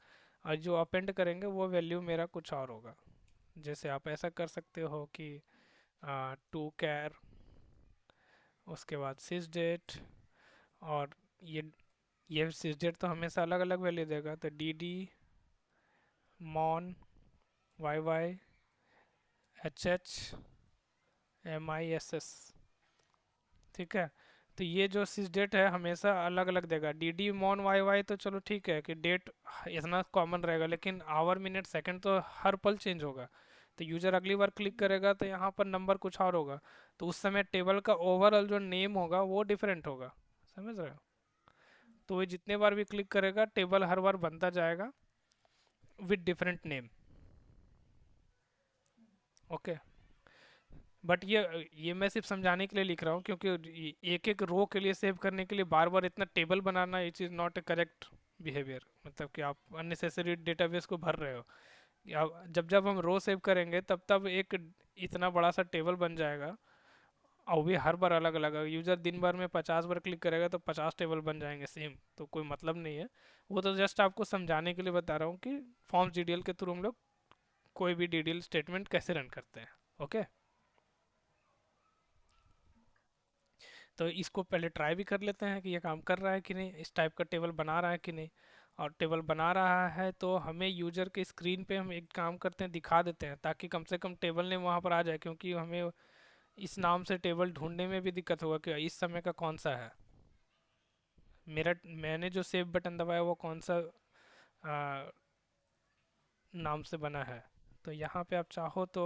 और जो अपेंड करेंगे वो वैल्यू मेरा कुछ और होगा। जैसे आप ऐसा कर सकते हो कि टू कैर, उसके बाद सिस डेट, और ये सिस डेट तो हमेशा अलग अलग वैल्यू देगा, तो D D mon Y Y H H M I S S. ठीक है। तो ये जो सिस डेट है हमेशा अलग अलग देगा। D D mon Y Y तो चलो ठीक है कि डेट इतना कॉमन रहेगा, लेकिन आवर मिनट सेकंड तो हर पल चेंज होगा। तो यूजर अगली बार क्लिक करेगा तो यहाँ पर नंबर कुछ और होगा, तो उस समय टेबल का ओवरऑल जो नेम होगा वो डिफरेंट होगा। समझ रहे हो? तो वो जितने बार भी क्लिक करेगा टेबल हर बार बनता जाएगा with different name. Okay. But ये मैं सिर्फ समझाने के लिए लिख रहा हूँ, क्योंकि एक एक रो के लिए सेव करने के लिए बार बार इतना table banana it is not A correct behaviour. मतलब कि आप अननेसेसरी डेटाबेस को भर रहे हो। जब जब हम रो सेव करेंगे तब तब एक इतना बड़ा सा टेबल बन जाएगा, और भी हर बार अलग अलग। यूजर दिन भर में 50 बार क्लिक करेगा तो 50 टेबल बन जाएंगे सेम, तो कोई मतलब नहीं है। वो तो जस्ट आपको समझाने के लिए बता रहा हूँ कि फॉर्म्स डीडीएल के थ्रू हम लोग कोई भी डीडीएल स्टेटमेंट कैसे रन करते हैं। ओके। तो इसको पहले ट्राई भी कर लेते हैं कि ये काम कर रहा है कि नहीं, इस टाइप का टेबल बना रहा है कि नहीं। और टेबल बना रहा है तो हमें यूजर के स्क्रीन पे हम एक काम करते हैं, दिखा देते हैं, ताकि कम से कम टेबल नेम वहाँ पर आ जाए, क्योंकि हमें इस नाम से टेबल ढूंढने में भी दिक्कत होगा कि इस समय का कौन सा है। मैंने जो सेव बटन दबाया वो कौन सा आ, नाम से बना है। तो यहाँ पे आप चाहो तो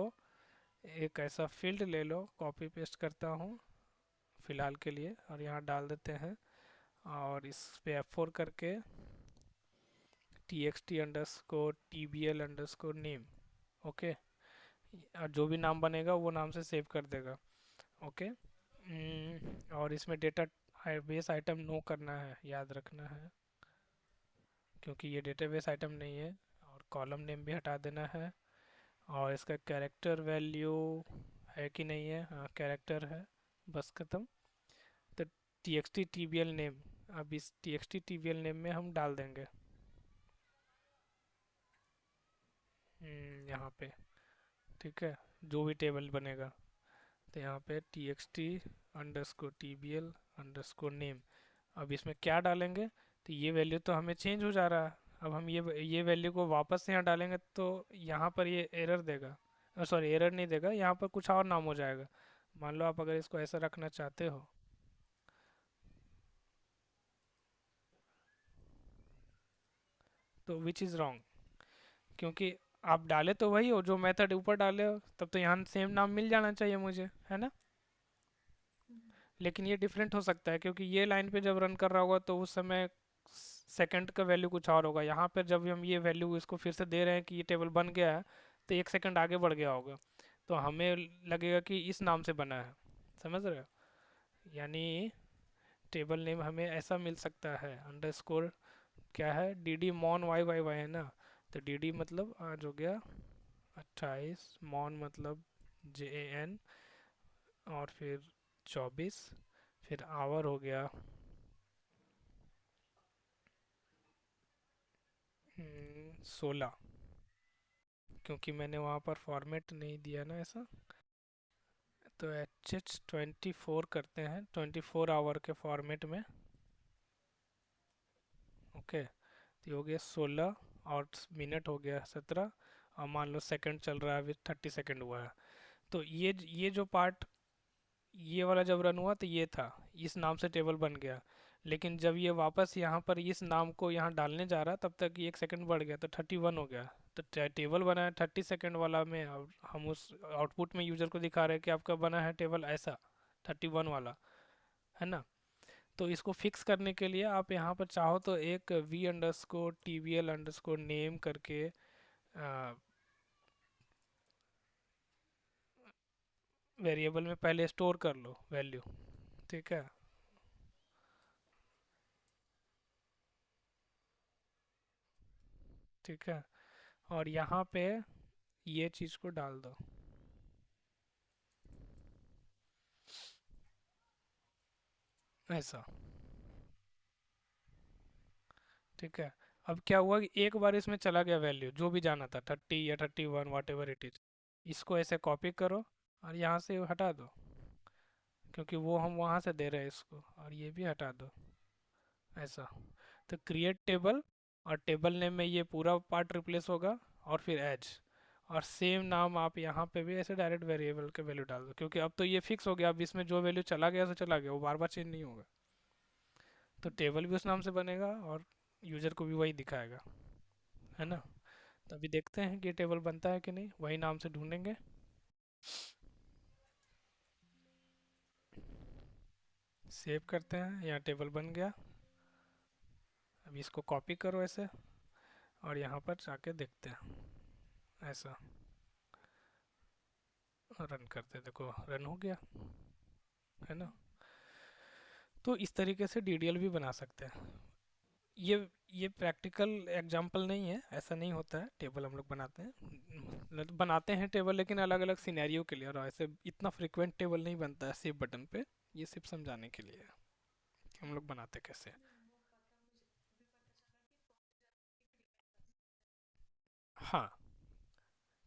एक ऐसा फील्ड ले लो, कॉपी पेस्ट करता हूँ फिलहाल के लिए, और यहाँ डाल देते हैं, और इस पे F4 करके txt underscore tbl underscore name. Okay. और जो भी नाम बनेगा वो नाम से सेव कर देगा। ओके। और इसमें डेटा बेस आइटम नो करना है, याद रखना है, क्योंकि ये डेटाबेस आइटम नहीं है। और कॉलम नेम भी हटा देना है। और इसका कैरेक्टर वैल्यू है कि नहीं है, हाँ कैरेक्टर है, बस खत्म। तो T X T T B L name, अब इस T X T T B L name में हम डाल देंगे यहाँ पे, ठीक है, जो भी टेबल बनेगा। तो यहाँ पे T X T underscore T B L underscore name. अब इसमें क्या डालेंगे, तो ये वैल्यू तो हमें चेंज हो जा रहा है। अब हम ये वैल्यू को वापस से यहाँ डालेंगे तो यहाँ पर ये एरर देगा, सॉरी एरर नहीं देगा, यहाँ पर कुछ और नाम हो जाएगा। मान लो आप अगर इसको ऐसा रखना चाहते हो, तो विच इज़ रॉन्ग, क्योंकि आप डाले तो वही हो जो मेथड ऊपर डाले हो, तब तो यहाँ सेम नाम मिल जाना चाहिए मुझे, है ना। लेकिन ये डिफरेंट हो सकता है, क्योंकि ये लाइन पे जब रन कर रहा होगा तो उस समय सेकंड का वैल्यू कुछ और होगा। यहाँ पर जब हम ये वैल्यू इसको फिर से दे रहे हैं कि ये टेबल बन गया है, तो एक सेकंड आगे बढ़ गया होगा, तो हमें लगेगा कि इस नाम से बना है। समझ रहे हो, यानी टेबल नेम हमें ऐसा मिल सकता है, अंडरस्कोर क्या है, D D mon Y Y Y है ना। तो डी डी मतलब आज हो गया 28, मॉन मतलब जे ए एन, और फिर 24, फिर आवर हो गया 16, क्योंकि मैंने वहाँ पर फॉर्मेट नहीं दिया ना ऐसा। तो एच एच 24 करते हैं, 24 आवर के फॉर्मेट में। ओके, तो ये हो गया 16, और मिनट हो गया 17, और मान लो सेकंड चल रहा है, अभी 30 सेकंड हुआ है। तो ये जो पार्ट, ये वाला जब रन हुआ तो ये था, इस नाम से टेबल बन गया। लेकिन जब ये वापस यहाँ पर इस नाम को यहाँ डालने जा रहा, तब तक ये एक सेकंड बढ़ गया तो 31 हो गया। तो टेबल बना है 30 सेकंड वाला में, अब हम उस आउटपुट में यूजर को दिखा रहे हैं कि आपका बना है टेबल ऐसा 31 वाला, है ना। तो इसको फिक्स करने के लिए आप यहाँ पर चाहो तो एक V underscore T V L underscore name करके वेरिएबल में पहले स्टोर कर लो वैल्यू, ठीक है। ठीक है, और यहाँ पे ये चीज़ को डाल दो ऐसा, ठीक है। अब क्या हुआ कि एक बार इसमें चला गया वैल्यू जो भी जाना था, 30 या 31, वाट एवर इट इज। इसको ऐसे कॉपी करो और यहाँ से हटा दो, क्योंकि वो हम वहाँ से दे रहे हैं इसको, और ये भी हटा दो ऐसा। तो क्रिएट टेबल, और टेबल नेम में ये पूरा पार्ट रिप्लेस होगा, और फिर एज, और सेम नाम आप यहाँ पे भी ऐसे डायरेक्ट वेरिएबल के वैल्यू डाल दो, क्योंकि अब तो ये फिक्स हो गया, अब इसमें जो वैल्यू चला गया तो चला गया, वो बार बार चेंज नहीं होगा। तो टेबल भी उस नाम से बनेगा और यूजर को भी वही दिखाएगा, है ना। तो अभी देखते हैं कि टेबल बनता है कि नहीं, वही नाम से ढूंढेंगे। सेव करते हैं, यहाँ टेबल बन गया। अभी इसको कॉपी करो ऐसे, और यहाँ पर जाके देखते हैं ऐसा, रन करते, देखो रन हो गया, है ना। तो इस तरीके से डीडीएल भी बना सकते हैं। ये ये प्रैक्टिकल एग्जांपल नहीं है, ऐसा नहीं होता है। टेबल हम लोग बनाते हैं, बनाते हैं टेबल, लेकिन अलग अलग सिनेरियो के लिए, और ऐसे इतना फ्रिक्वेंट टेबल नहीं बनता है सेव बटन पे। ये सिर्फ समझाने के लिए है कि हम लोग बनाते कैसे हैं। हाँ,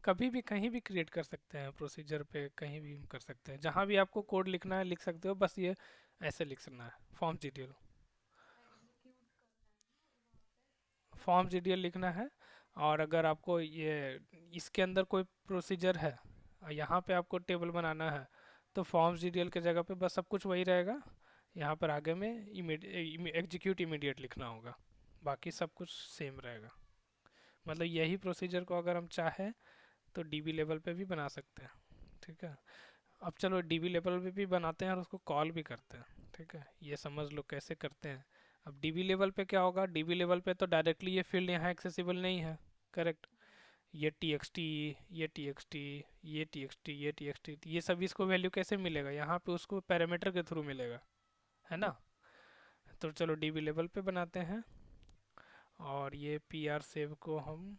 कभी भी कहीं भी क्रिएट कर सकते हैं, प्रोसीजर पे कहीं भी कर सकते हैं, जहाँ भी आपको कोड लिखना है लिख सकते हो, बस ये ऐसे लिख सकना है, फॉर्म जीडीएल, फॉर्म जीडीएल लिखना है। और अगर आपको ये इसके अंदर कोई प्रोसीजर है और यहाँ पे आपको टेबल बनाना है, तो फॉर्म जीडीएल के जगह पे बस सब कुछ वही रहेगा, यहाँ पर आगे में एग्जीक्यूट इमीडिएट लिखना होगा, बाकी सब कुछ सेम रहेगा। मतलब यही प्रोसीजर को अगर हम चाहें तो डीबी लेवल पे भी बना सकते हैं, ठीक है। अब चलो डीबी लेवल पे भी बनाते हैं और उसको कॉल भी करते हैं, ठीक है, ये समझ लो कैसे करते हैं। अब डीबी लेवल पे क्या होगा, डीबी लेवल पे तो डायरेक्टली ये फील्ड यहाँ एक्सेसिबल नहीं है, करेक्ट। ये टी एक्स टी, ये टी एक्स टी, ये टी एक्स टी, ये टी एक्स टी, ये सब इसको वैल्यू कैसे मिलेगा? यहाँ पे उसको पैरामीटर के थ्रू मिलेगा, है ना। तो चलो डीबी लेवल पे बनाते हैं, और ये पी आर सेव को हम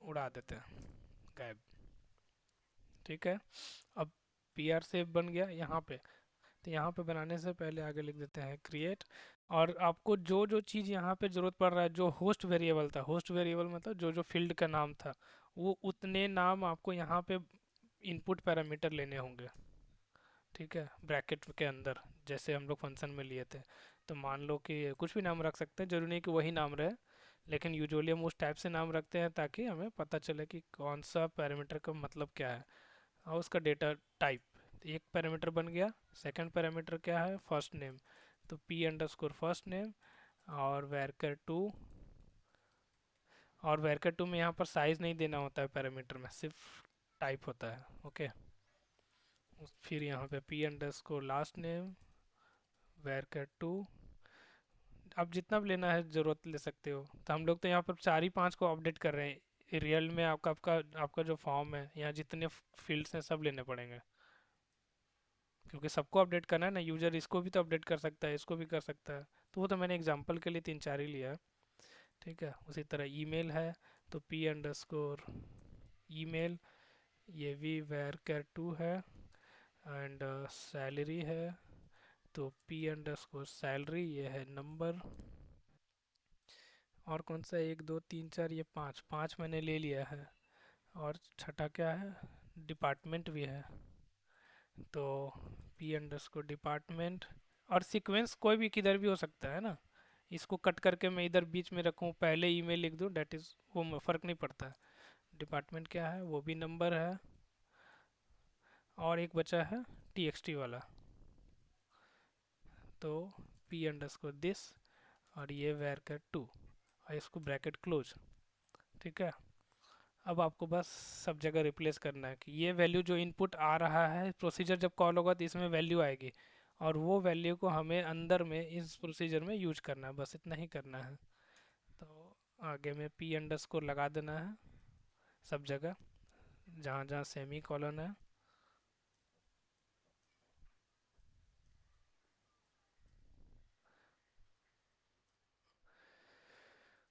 उड़ा देते हैं, गायब। ठीक है। अब पी आर सेव बन गया यहाँ पे। तो यहाँ पे बनाने से पहले आगे लिख देते हैं क्रिएट। और आपको जो जो चीज़ यहाँ पे ज़रूरत पड़ रहा है, जो होस्ट वेरिएबल था, होस्ट वेरिएबल मतलब जो जो फील्ड का नाम था, वो उतने नाम आपको यहाँ पे इनपुट पैरामीटर लेने होंगे। ठीक है, ब्रैकेट के अंदर, जैसे हम लोग फंक्शन में लिए थे। तो मान लो कि कुछ भी नाम रख सकते हैं, जरूरी नहीं कि वही नाम रहे, लेकिन यूजुअली हम उस टाइप से नाम रखते हैं ताकि हमें पता चले कि कौन सा पैरामीटर का मतलब क्या है, और उसका डेटा टाइप। एक पैरामीटर बन गया। सेकंड पैरामीटर क्या है? First name. तो पी अंडरस्कोर फर्स्ट नेम, और वैरकर टू। और वैरकर टू में यहाँ पर साइज नहीं देना होता है पैरामीटर में, सिर्फ टाइप होता है। ओके। फिर यहाँ पे P underscore last name, varchar two. आप जितना भी लेना है ज़रूरत ले सकते हो। तो हम लोग तो यहाँ पर चार ही पांच को अपडेट कर रहे हैं। रियल में आपका आपका आपका जो फॉर्म है, यहाँ जितने फील्ड्स हैं सब लेने पड़ेंगे, क्योंकि सबको अपडेट करना है ना। यूजर इसको भी तो अपडेट कर सकता है, इसको भी कर सकता है। तो वो तो मैंने एग्जांपल के लिए तीन चार ही लिया है। ठीक है। उसी तरह ईमेल है, तो पी अंडरस्कोर ईमेल, ये भी वेर कर टू है। एंड सैलरी है, तो पी अंडरस्कोर सैलरी, ये है नंबर। और कौन सा? एक दो तीन चार, ये पाँच, पाँच मैंने ले लिया है। और छठा क्या है? डिपार्टमेंट भी है, तो पी अंडरस्कोर डिपार्टमेंट। और सीक्वेंस कोई भी किधर भी हो सकता है ना। इसको कट करके मैं इधर बीच में रखूँ, पहले ईमेल लिख दूँ, डेट इज़, वो फ़र्क नहीं पड़ता। डिपार्टमेंट क्या है? वो भी नंबर है। और एक बचा है टी एक्स टी वाला, तो पी अंडरस्कोर दिस, और ये वेर कर टू, और इसको ब्रैकेट क्लोज। ठीक है। अब आपको बस सब जगह रिप्लेस करना है कि ये वैल्यू जो इनपुट आ रहा है, प्रोसीजर जब कॉल होगा तो इसमें वैल्यू आएगी, और वो वैल्यू को हमें अंदर में इस प्रोसीजर में यूज करना है, बस इतना ही करना है। तो आगे में पी अंडरस्कोर लगा देना है सब जगह, जहाँ जहाँ सेमी कॉलन है।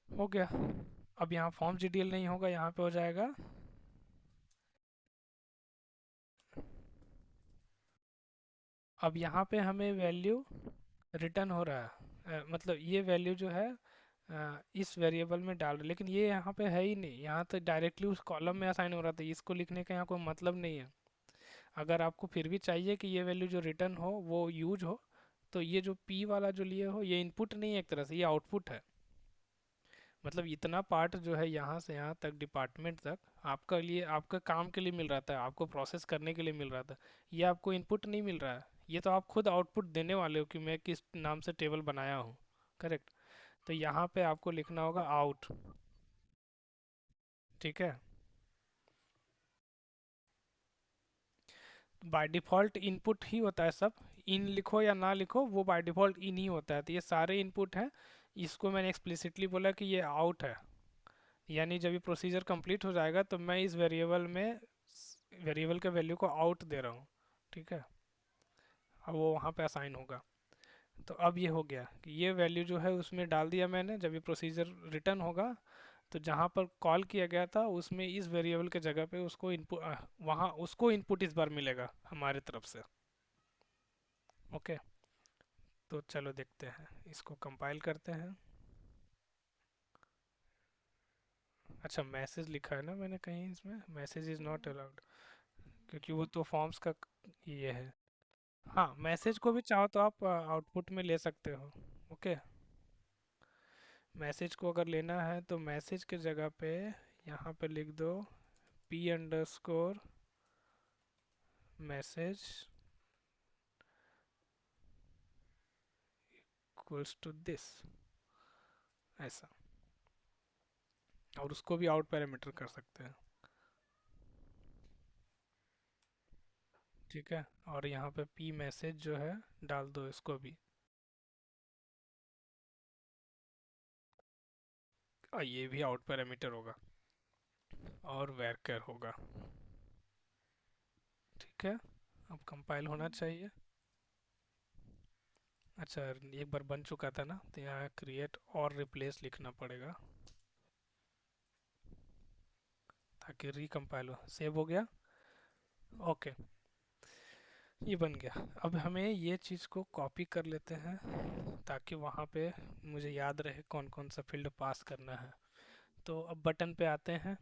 हो गया। अब यहाँ फॉर्म जीडीएल नहीं होगा, यहाँ पे हो जाएगा। अब यहाँ पे हमें वैल्यू रिटर्न हो रहा है, मतलब ये वैल्यू जो है इस वेरिएबल में डाल रहे, लेकिन ये यहाँ पे है ही नहीं। यहाँ तो डायरेक्टली उस कॉलम में असाइन हो रहा था, इसको लिखने का यहाँ कोई मतलब नहीं है। अगर आपको फिर भी चाहिए कि ये वैल्यू जो रिटर्न हो वो यूज हो, तो ये जो पी वाला जो लिए हो, ये इनपुट नहीं है, एक तरह से ये आउटपुट है। मतलब इतना पार्ट जो है यहाँ से यहाँ तक, डिपार्टमेंट तक, आपका लिए, आपका काम के लिए मिल रहा था, आपको प्रोसेस करने के लिए मिल रहा था। ये आपको इनपुट नहीं मिल रहा है, ये तो आप खुद आउटपुट देने वाले हो कि मैं किस नाम से टेबल बनाया हूँ। करेक्ट। तो यहाँ पे आपको लिखना होगा आउट। ठीक है। बाय डिफ़ॉल्ट इनपुट ही होता है सब। इन लिखो या ना लिखो, वो बाय डिफ़ॉल्ट इन ही होता है। तो ये सारे इनपुट हैं। इसको मैंने एक्सप्लिसिटली बोला कि ये आउट है, यानी जब ये प्रोसीजर कंप्लीट हो जाएगा तो मैं इस वेरिएबल में, वेरिएबल के वैल्यू को आउट दे रहा हूँ। ठीक है। अब वो वहाँ पे असाइन होगा। तो अब ये हो गया कि ये वैल्यू जो है उसमें डाल दिया मैंने। जब ये प्रोसीजर रिटर्न होगा, तो जहाँ पर कॉल किया गया था उसमें इस वेरिएबल के जगह पे उसको इनपुट, वहाँ उसको इनपुट इस बार मिलेगा हमारे तरफ से। ओके। तो चलो देखते हैं, इसको कंपाइल करते हैं। अच्छा, मैसेज लिखा है ना मैंने कहीं, इसमें मैसेज इज़ नॉट अलाउड, क्योंकि वो तो फॉर्म्स का ये है। हाँ, मैसेज को भी चाहो तो आप आउटपुट में ले सकते हो। ओके। मैसेज को अगर लेना है तो मैसेज के जगह पे यहाँ पे लिख दो P underscore message equals to this, ऐसा। और उसको भी आउट पैरामीटर कर सकते हैं। ठीक है। और यहाँ पे पी मैसेज जो है डाल दो इसको भी। और ये भी आउट पैरामीटर होगा। और वर्कर होगा। ठीक है, अब कंपाइल होना चाहिए। अच्छा, एक बार बन चुका था ना, तो यहाँ क्रिएट और रिप्लेस लिखना पड़ेगा ताकि रिकम्पाइल हो। सेव हो गया। ओके, ये बन गया। अब हमें ये चीज़ को कॉपी कर लेते हैं ताकि वहाँ पे मुझे याद रहे कौन कौन सा फील्ड पास करना है। तो अब बटन पे आते हैं।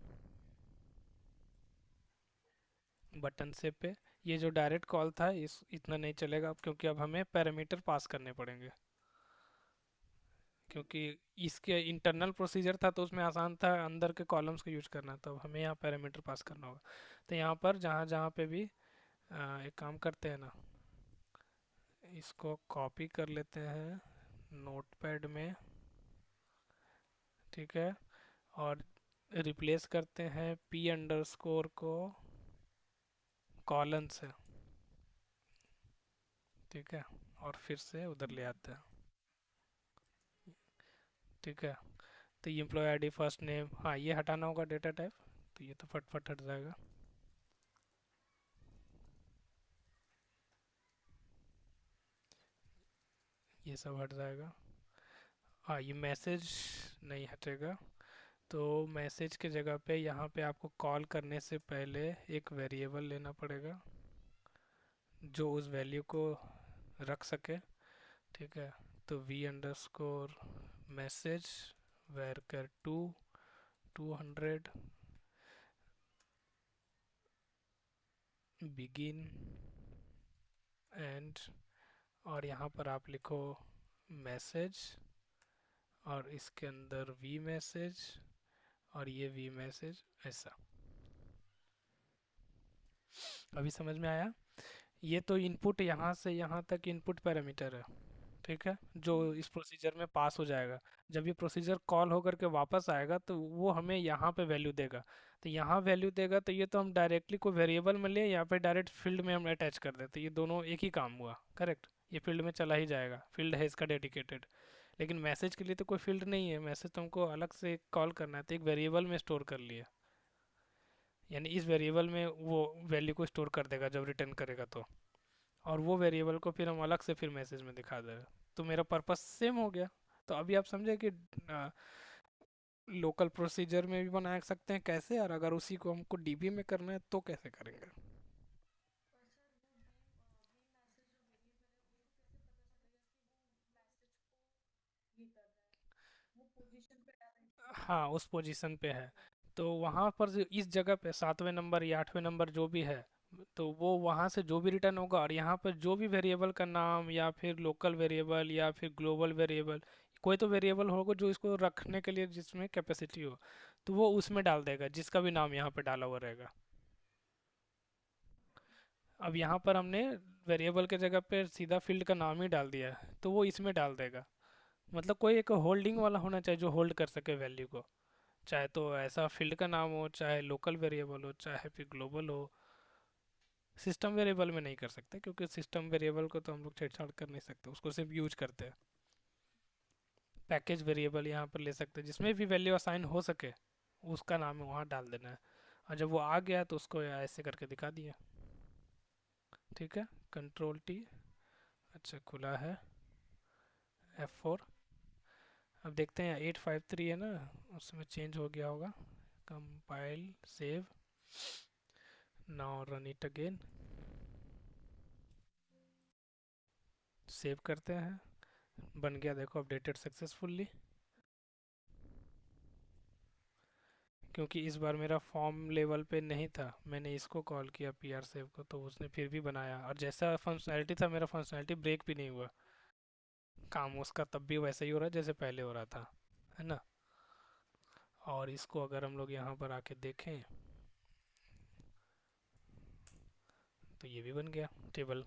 बटन से पे ये जो डायरेक्ट कॉल था इस इतना नहीं चलेगा अब, क्योंकि अब हमें पैरामीटर पास करने पड़ेंगे। क्योंकि इसके इंटरनल प्रोसीजर था तो उसमें आसान था अंदर के कॉलम्स को यूज करना, तो अब हमें यहाँ पैरामीटर पास करना होगा। तो यहाँ पर जहाँ जहाँ पे भी एक काम करते हैं ना, इसको कॉपी कर लेते हैं नोटपैड में। ठीक है, और रिप्लेस करते हैं पी अंडरस्कोर को कॉलन से। ठीक है, और फिर से उधर ले आते हैं। ठीक है, तो ये एम्प्लॉय आईडी फर्स्ट नेम, हाँ ये हटाना होगा डेटा टाइप, तो ये तो फटफट हट जाएगा। ये सब हट जाएगा। हाँ, ये मैसेज नहीं हटेगा। तो मैसेज के जगह पे यहाँ पे आपको कॉल करने से पहले एक वेरिएबल लेना पड़ेगा जो उस वैल्यू को रख सके। ठीक है, तो वी अंडरस्कोर मैसेज वेर कर 200 बिगिन एंड, और यहाँ पर आप लिखो मैसेज, और इसके अंदर वी मैसेज, और ये वी मैसेज ऐसा। अभी समझ में आया? ये तो इनपुट यहाँ से यहाँ तक इनपुट पैरामीटर है। ठीक है, जो इस प्रोसीजर में पास हो जाएगा। जब ये प्रोसीजर कॉल होकर के वापस आएगा तो वो हमें यहाँ पे वैल्यू देगा। तो यहाँ वैल्यू देगा तो ये तो हम डायरेक्टली कोई वेरिएबल में ले, यहाँ पे डायरेक्ट फील्ड में हम अटैच कर देते, ये दोनों एक ही काम हुआ। करेक्ट, ये फील्ड में चला ही जाएगा, फील्ड है इसका डेडिकेटेड। लेकिन मैसेज के लिए तो कोई फील्ड नहीं है, मैसेज तो हमको अलग से कॉल करना है, तो एक वेरिएबल में स्टोर कर लिया। यानी इस वेरिएबल में वो वैल्यू को स्टोर कर देगा जब रिटर्न करेगा तो, और वो वेरिएबल को फिर हम अलग से फिर मैसेज में दिखा देगा। तो मेरा पर्पस सेम हो गया। तो अभी आप समझे कि लोकल प्रोसीजर में भी बना सकते हैं कैसे, और अगर उसी को हमको डीबी में करना है तो कैसे करेंगे। हाँ, उस पोजीशन पे है। तो वहाँ पर इस जगह पे 7वें नंबर या 8वें नंबर जो भी है, तो वो वहाँ से जो भी रिटर्न होगा, और यहाँ पर जो भी वेरिएबल का नाम या फिर लोकल वेरिएबल या फिर ग्लोबल वेरिएबल, कोई तो वेरिएबल होगा जो इसको रखने के लिए जिसमें कैपेसिटी हो, तो वो उसमें डाल देगा जिसका भी नाम यहाँ पे डाला हुआ रहेगा। अब यहाँ पर हमने वेरिएबल के जगह पे सीधा फील्ड का नाम ही डाल दिया है, तो वो इसमें डाल देगा। मतलब कोई एक होल्डिंग वाला होना चाहिए जो होल्ड कर सके वैल्यू को, चाहे तो ऐसा फील्ड का नाम हो, चाहे लोकल वेरिएबल हो, चाहे फिर ग्लोबल हो। सिस्टम वेरिएबल में नहीं कर सकते, क्योंकि सिस्टम वेरिएबल को तो हम लोग छेड़छाड़ कर नहीं सकते, उसको सिर्फ यूज करते हैं। पैकेज वेरिएबल यहाँ पर ले सकते हैं, जिसमें भी वैल्यू असाइन हो सके उसका नाम है वहाँ डाल देना है। और जब वो आ गया तो उसको ऐसे करके दिखा दिया। ठीक है, कंट्रोल टी। अच्छा, खुला है F4। अब देखते हैं 853 है ना, उसमें चेंज हो गया होगा। Compile, save, now run it again. Save करते हैं, बन गया देखो, अपडेटेड सक्सेसफुली। क्योंकि इस बार मेरा फॉर्म लेवल पे नहीं था, मैंने इसको कॉल किया पीआर सेव को, तो उसने फिर भी बनाया, और जैसा फंक्शनैलिटी था मेरा फंक्शनैलिटी ब्रेक भी नहीं हुआ। काम उसका तब भी वैसे ही हो रहा है जैसे पहले हो रहा था, है ना। और इसको अगर हम लोग यहाँ पर आके देखें तो ये भी बन गया टेबल।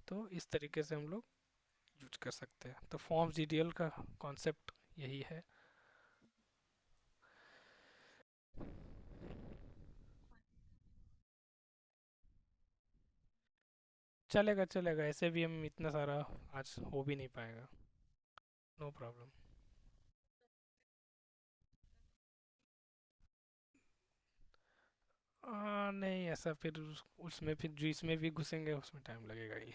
तो इस तरीके से हम लोग यूज कर सकते हैं। तो फॉर्म्स डीडीएल का कॉन्सेप्ट यही है। चलेगा चलेगा, ऐसे भी हम इतना सारा आज हो भी नहीं पाएगा। No problem. ऐसा फिर उसमें फिर जिसमें भी घुसेंगे उसमें टाइम लगेगा ही।